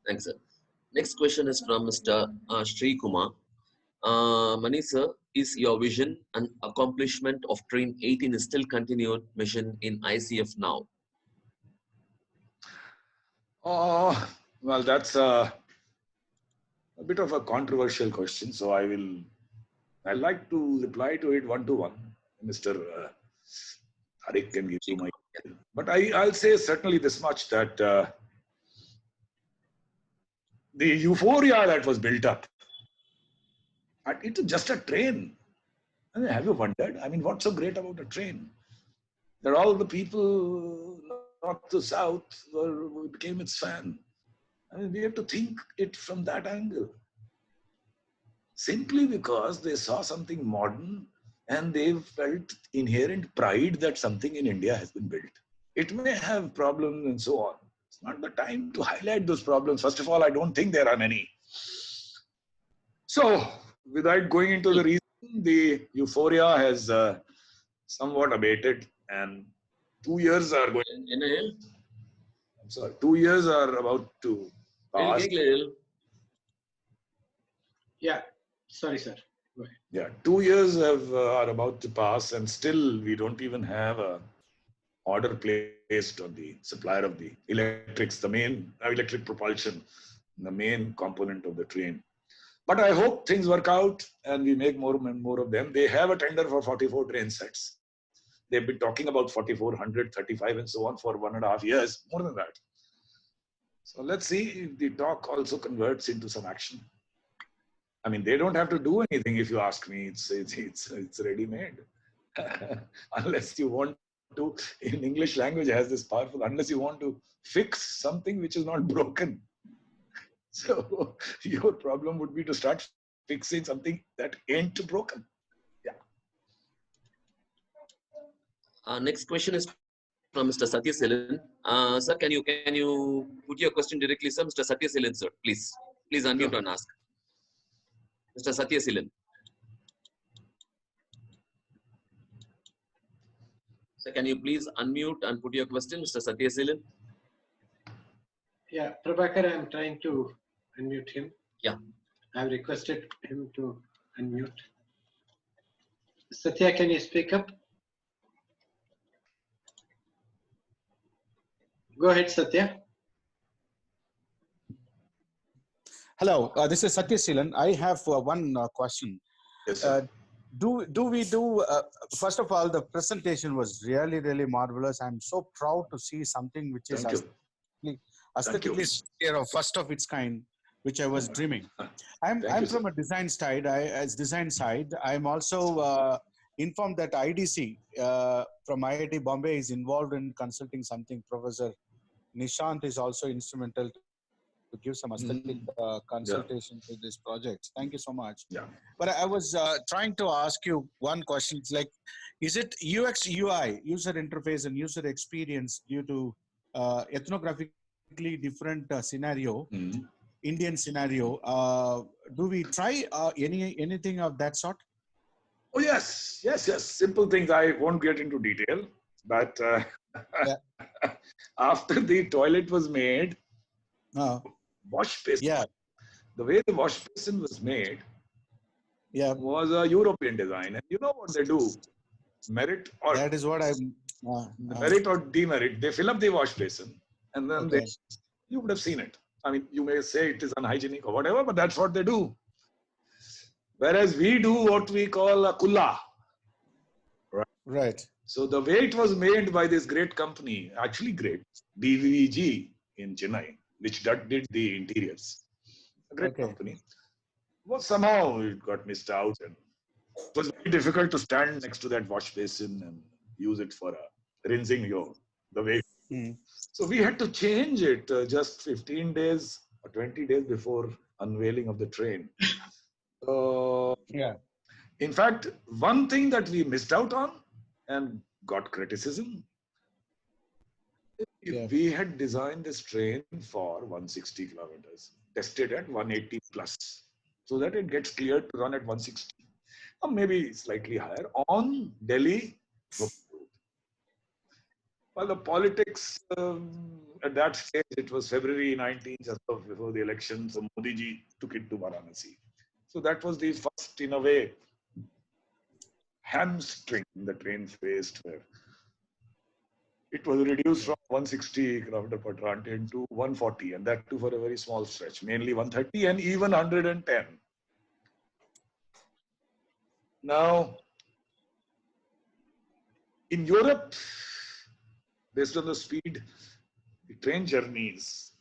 G: Thanks, sir. Next question is from Mr. Sri Kumar. Mani sir, is your vision and accomplishment of Train 18 is still continued mission in ICF now?
C: Well, that's a bit of a controversial question, so I'd like to reply to it one-to-one. Mr. Harik can give you my, but I'll say certainly this much that the euphoria that was built up, it's just a train. I mean, have you wondered? I mean, what's so great about a train? That all the people north to south became its fan. I mean, we have to think it from that angle. Simply because they saw something modern and they felt inherent pride that something in India has been built. It may have problems and so on. It's not the time to highlight those problems. First of all, I don't think there are many. So, without going into the reason, the euphoria has somewhat abated, and 2 years are going. I'm sorry, 2 years are about to pass.
D: Yeah, sorry, sir. Go ahead.
C: Yeah, 2 years are about to pass, and still we don't even have a order placed on the supplier of the electrics, the main electric propulsion, the main component of the train. But I hope things work out and we make more and more of them. They have a tender for 44 train sets. They've been talking about 44, 35 and so on for 1.5 years, more than that. So let's see if the talk also converts into some action. I mean, they don't have to do anything if you ask me. It's ready-made. Unless you want to, in English language has this powerful, unless you want to fix something which is not broken. So your problem would be to start fixing something that ain't broken. Yeah.
G: Next question is from Mr. Satya Selan. Sir, can you put your question directly, sir? Mr. Satya Selan, sir, please unmute and ask. Mr. Satya Selan. Sir, can you please unmute and put your question, Mr. Satya Selan?
D: Yeah, Prabhakar, I'm trying to unmute him.
G: Yeah.
D: I've requested him to unmute. Satya, can you speak up? Go ahead, Satya.
E: Hello, this is Satya Selan. I have one question.
C: Yes, sir.
E: First of all, the presentation was really, really marvelous. I'm so proud to see something which is aesthetically first of its kind, which I was dreaming. I'm from a design side. I'm also informed that IDC from IIT Bombay is involved in consulting something. Professor Nishant is also instrumental to give some aesthetic consultation to this project. Thank you so much.
C: Yeah.
E: But I was trying to ask you one question. It's like, is it UX, UI, user interface and user experience due to ethnographically different scenario, Indian scenario? Do we try anything of that sort?
C: Oh, yes. Simple things. I won't get into detail, but after the toilet was made, wash basin, the way the wash basin was made was a European design. And you know what they do? Merit or
E: that is what
C: merit or demerit. They fill up the wash basin and then you would have seen it. I mean, you may say it is unhygienic or whatever, but that's what they do. Whereas we do what we call a kulla.
E: Right.
C: So the way it was made by this great company, actually great, BVG in Chennai, which did the interiors. A great company. Well, somehow it got missed out, and it was very difficult to stand next to that wash basin and use it for rinsing the way. So we had to change it just 15 days or 20 days before unveiling of the train. So In fact, one thing that we missed out on and got criticism, if we had designed this train for 160 kilometers, tested at 180 plus, so that it gets cleared to run at 160, or maybe slightly higher on Delhi. Well, the politics at that stage, it was February 19th, just before the elections, so Modi ji took it to Varanasi. So that was the first, in a way, hamstring the train faced, where it was reduced from 160 km per train to 140, and that too for a very small stretch, mainly 130 and even 110. Now, in Europe, based on the speed, the train journeys,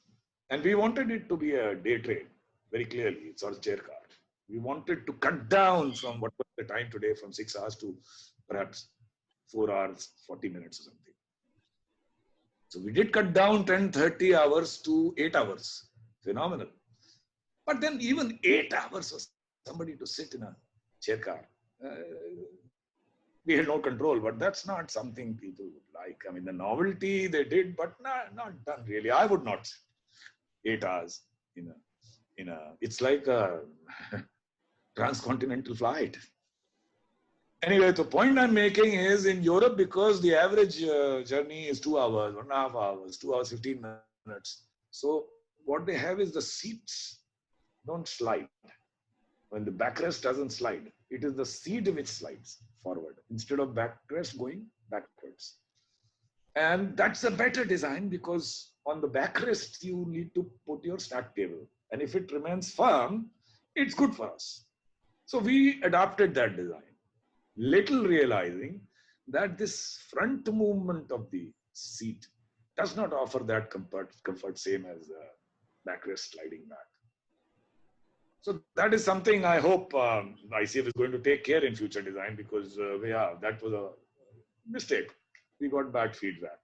C: and we wanted it to be a day train, very clearly, it's our chair car. We wanted to cut down from what was the time today, from 6 hours to perhaps 4 hours, 40 minutes or something. So we did cut down 10, 30 hours to 8 hours. Phenomenal. But then even 8 hours for somebody to sit in a chair car, we had no control, but that's not something people would like. I mean, the novelty they did, but not done really. I would not sit 8 hours it's like a transcontinental flight. Anyway, the point I'm making is in Europe, because the average journey is 2 hours, 1.5 hours, 2 hours, 15 minutes. So what they have is the seats don't slide. When the backrest doesn't slide, it is the seat which slides forward instead of backrest going backwards. And that's a better design, because on the backrest, you need to put your snack table. And if it remains firm, it's good for us. So we adopted that design, little realizing that this front movement of the seat does not offer that comfort same as the backrest sliding back. So that is something I hope ICF is going to take care in future design, because that was a mistake. We got bad feedback.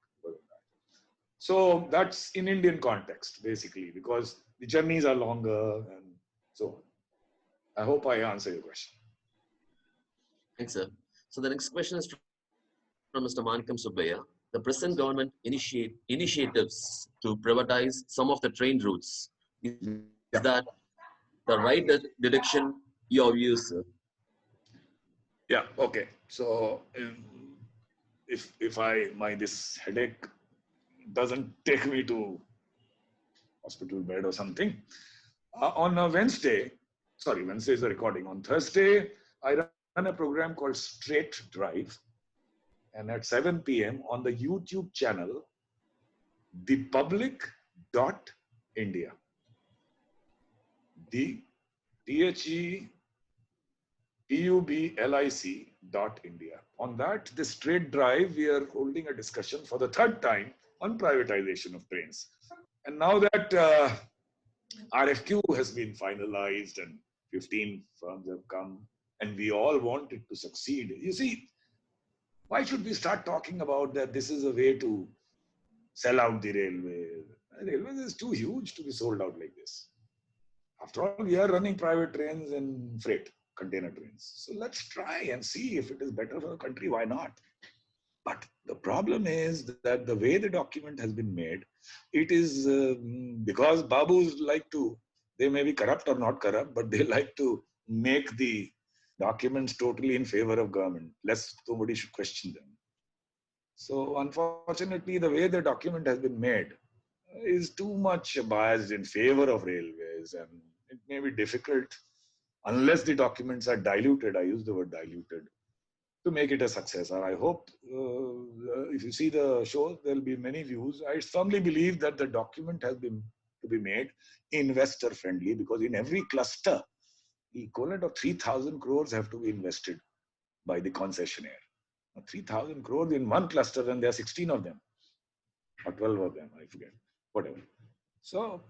C: So that's in Indian context, basically, because the journeys are longer and so on. I hope I answer your question.
G: Thanks, sir. So the next question is from Mr. Manikam Subbaya. The present government initiatives to privatize some of the train routes. Is that the right direction your views, sir?
C: Yeah, okay. So if this headache doesn't take me to hospital bed or something, on a Wednesday is the recording. On Thursday, I run a program called Straight Drive, and at 7 p.m. on the YouTube channel, thepublic.india. ThePublic.india. On that, this Straight Drive, we are holding a discussion for the third time on privatization of trains. And now that RFQ has been finalized and 15 firms have come, and we all want it to succeed. You see, why should we start talking about that this is a way to sell out the railways? Railways is too huge to be sold out like this. After all, we are running private trains and freight, container trains. So let's try and see if it is better for the country. Why not? But the problem is that the way the document has been made, it is because Babus like to, they may be corrupt or not corrupt, but they like to make the documents totally in favor of government, lest somebody should question them. So unfortunately, the way the document has been made is too much biased in favor of railways, and it may be difficult unless the documents are diluted. I use the word diluted, to make it a success. And I hope if you see the show, there will be many views. I strongly believe that the document has been to be made investor friendly, because in every cluster, the equivalent of 3,000 crores have to be invested by the concessionaire. 3,000 crores in one cluster, and there are 16 of them, or 12 of them, I forget, whatever. So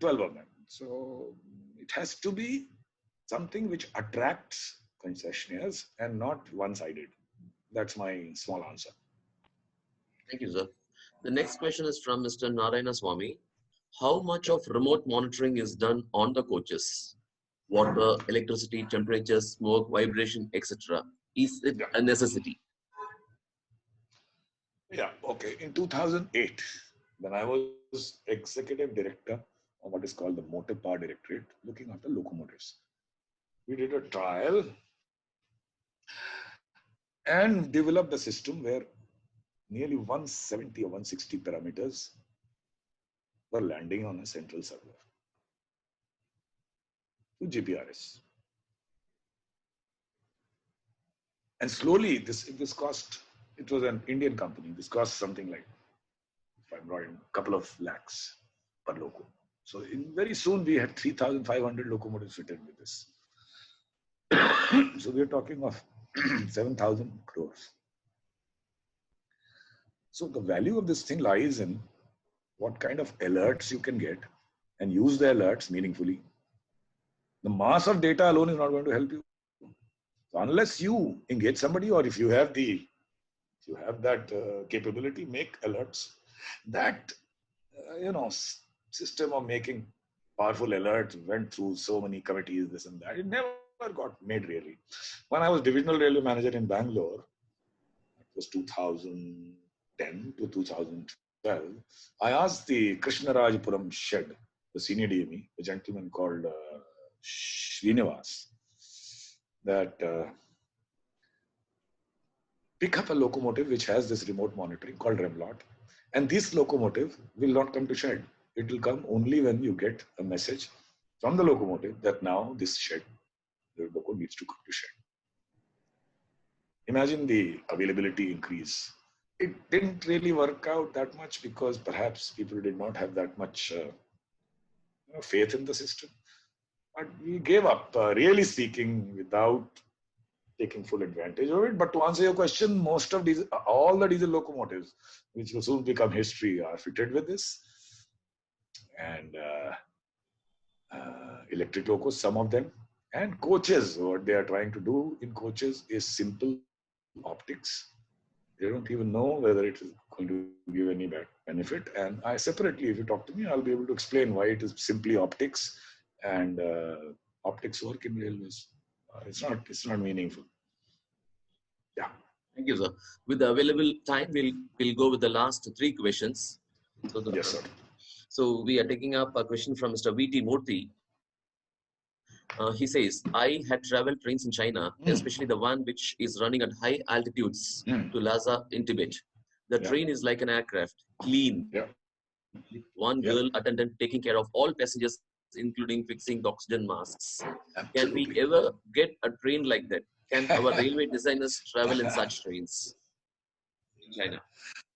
C: 12 of them. So it has to be something which attracts concessionaires and not one-sided. That's my small answer.
G: Thank you, sir. The next question is from Mr. Narayana Swami. How much of remote monitoring is done on the coaches? water, electricity, temperature, smoke, vibration, etc. Is it a necessity?
C: Yeah, okay. In 2008, when I was executive director of what is called the Motor Power Directorate, looking after locomotives, we did a trial and developed a system where nearly 170 or 160 parameters were landing on a central server to GPRS. And slowly, this cost, it was an Indian company, this cost something like, if I'm wrong, a couple of lakhs per loco. So very soon we had 3,500 locomotives fitted with this. So we're talking of 7,000 crores. So the value of this thing lies in what kind of alerts you can get and use the alerts meaningfully. The mass of data alone is not going to help you. So unless you engage somebody, or if you have that capability, make alerts. That system of making powerful alerts went through so many committees, this and that. It never got made really. When I was divisional railway manager in Bangalore, it was 2010 to 2012, I asked the Krishnarajapuram shed, the senior DME, a gentleman called Srinivas, that pick up a locomotive which has this remote monitoring called Remlot, and this locomotive will not come to shed. It will come only when you get a message from the locomotive that now this shed, the loco needs to come to shed. Imagine the availability increase. It didn't really work out that much because perhaps people did not have that much faith in the system. But we gave up, really speaking, without taking full advantage of it. But to answer your question, all the diesel locomotives, which will soon become history, are fitted with this. And electric locos, some of them. And coaches, what they are trying to do in coaches is simple optics. They don't even know whether it is going to give any benefit. And I separately, if you talk to me, I'll be able to explain why it is simply optics, and optics work in railways. It's not meaningful. Yeah.
G: Thank you, sir. With the available time, we'll go with the last three questions.
C: Yes, sir.
G: So we are taking up a question from Mr. V.T. Murthy. He says, I had traveled trains in China, especially the one which is running at high altitudes to Lhasa in Tibet. The train is like an aircraft, clean, with one girl attendant taking care of all passengers, including fixing the oxygen masks. Absolutely. Can we ever get a train like that? Can our railway designers travel in such trains in China?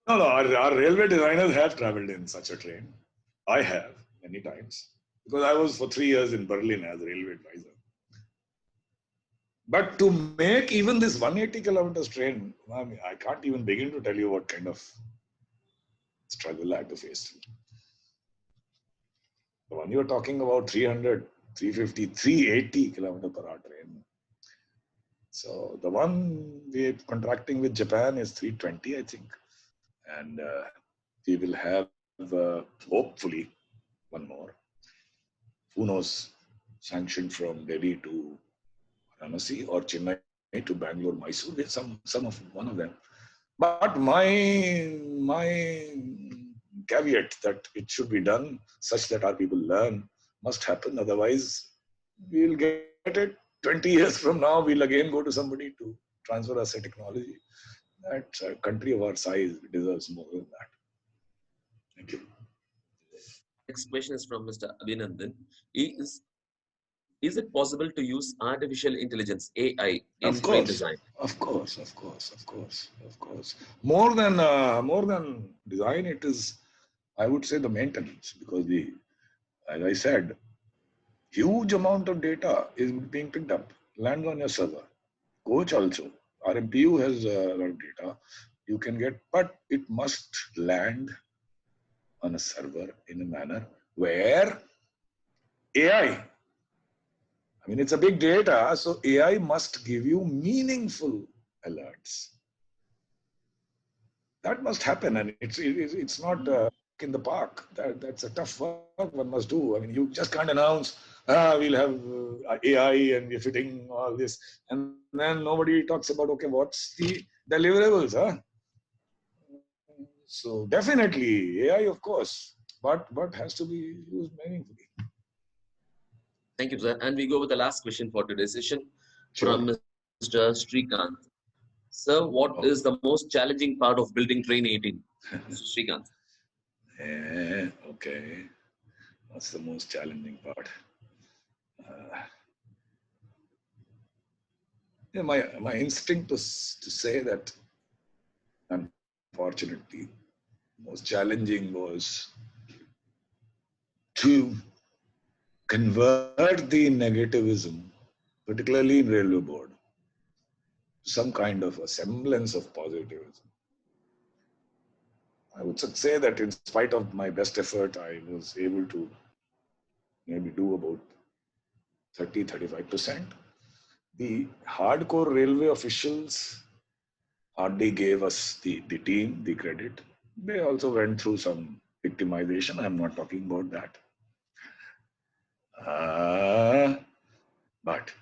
C: No, our railway designers have traveled in such a train. I have many times, because I was for 3 years in Berlin as a railway advisor. But to make even this 180 kilometers train, I can't even begin to tell you what kind of struggle I had to face. The one you're talking about, 300, 350, 380 kilometer per hour train. So the one we're contracting with Japan is 320, I think. And we will have, hopefully, one more. Who knows, sanctioned from Delhi to Varanasi or Chennai to Bangalore, Mysore, with one of them. But my caveat that it should be done such that our people learn must happen. Otherwise, we'll get it 20 years from now. We'll again go to somebody to transfer us a technology. That a country of our size deserves more than that. Thank you.
G: Next question is from Mr. Abhinandan. Is it possible to use artificial intelligence, AI, in train design?
C: Of course. More than design, it is, I would say, the maintenance, because as I said, huge amount of data is being picked up, lands on your server. Coach also, RMPU has a lot of data you can get, but it must land on a server in a manner where AI, it's a big data, so AI must give you meaningful alerts. That must happen, and it's not in the park. That's a tough work one must do. You just can't announce we'll have AI and we're fitting all this. And then nobody talks about, okay, what's the deliverables, huh? So definitely AI, of course, but has to be used meaningfully.
G: Thank you, sir. And we go with the last question for today's session from Mr. Srikanth. Sir, what is the most challenging part of building Train 18? Mr. Srikanth.
C: Okay. What's the most challenging part? Yeah, my instinct was to say that, unfortunately, most challenging was to convert the negativism, particularly in railway board, to some kind of a semblance of positivism. I would say that in spite of my best effort, I was able to maybe do about 30-35%. The hardcore railway officials hardly gave us the team the credit. They also went through some victimization. I'm not talking about that. But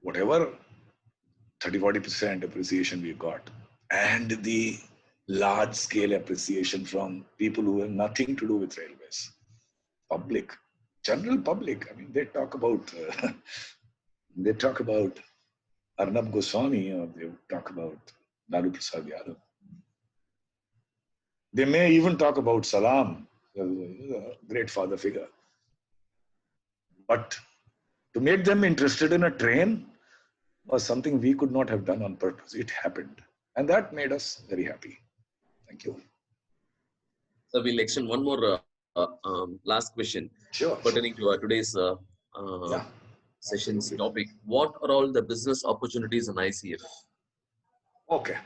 C: whatever 30-40% appreciation we got, and the large scale appreciation from people who have nothing to do with railways, public, general public. I mean, they talk about Arnab Goswami, or they talk about Lalu Prasad Yadav. They may even talk about Salam, a great father figure. But to make them interested in a train was something we could not have done on purpose. It happened. And that made us very happy. Thank you.
G: So we'll extend one more last question pertaining to today's session's topic. What are all the business opportunities in ICF?
C: Okay.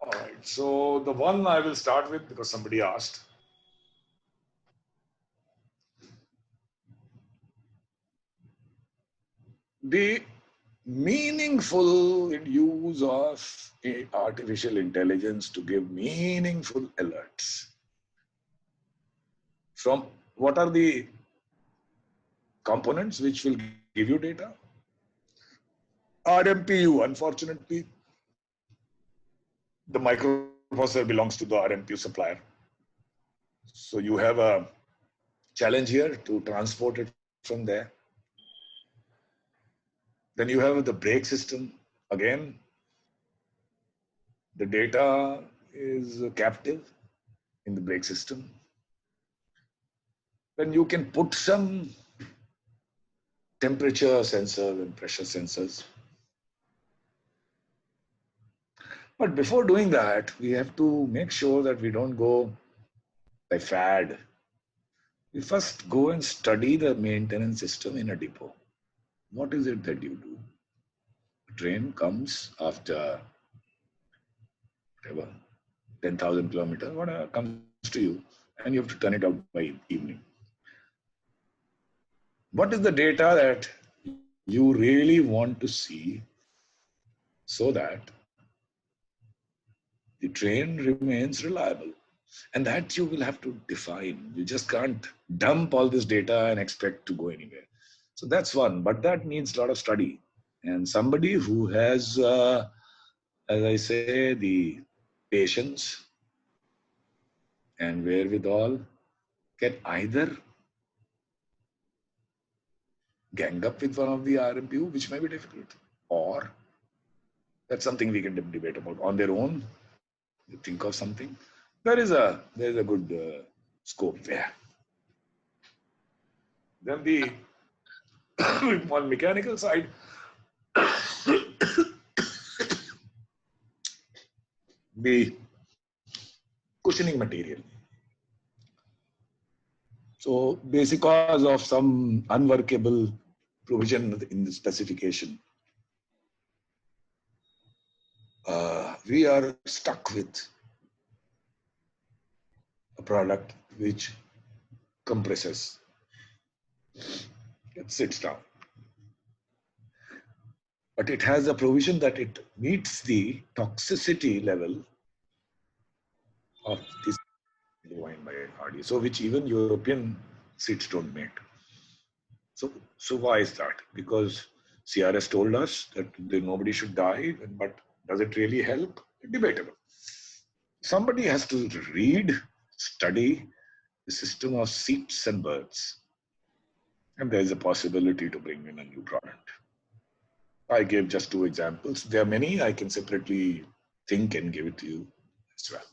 C: All right. So the one I will start with, because somebody asked. The meaningful use of artificial intelligence to give meaningful alerts. From what are the components which will give you data? RMPU, unfortunately, the microprocessor belongs to the RMPU supplier. So you have a challenge here to transport it from there. Then you have the brake system. Again, the data is captive in the brake system. Then you can put some temperature sensors and pressure sensors. But before doing that, we have to make sure that we don't go by fad. We first go and study the maintenance system in a depot. What is it that you do? A train comes after whatever, 10,000 kilometers, whatever comes to you, and you have to turn it out by evening. What is the data that you really want to see so that the train remains reliable? And that you will have to define. You just can't dump all this data and expect to go anywhere. So that's one, but that needs a lot of study. And somebody who has, as I say, the patience and wherewithal can either gang up with one of the RMPU, which may be difficult, or that's something we can debate about. On their own, you think of something. There is a good scope there. Then the on mechanical side, the cushioning material. So basic cause of some unworkable provision in the specification, we are stuck with a product which compresses. It sits down. But it has a provision that it meets the toxicity level of this wine. by RD. So which even European seats don't make. So why is that? Because CRS told us that nobody should die, but does it really help? Debatable. Somebody has to read, study the system of seats and berths, and there is a possibility to bring in a new product. I gave just 2 examples. There are many I can separately think and give it to you as well.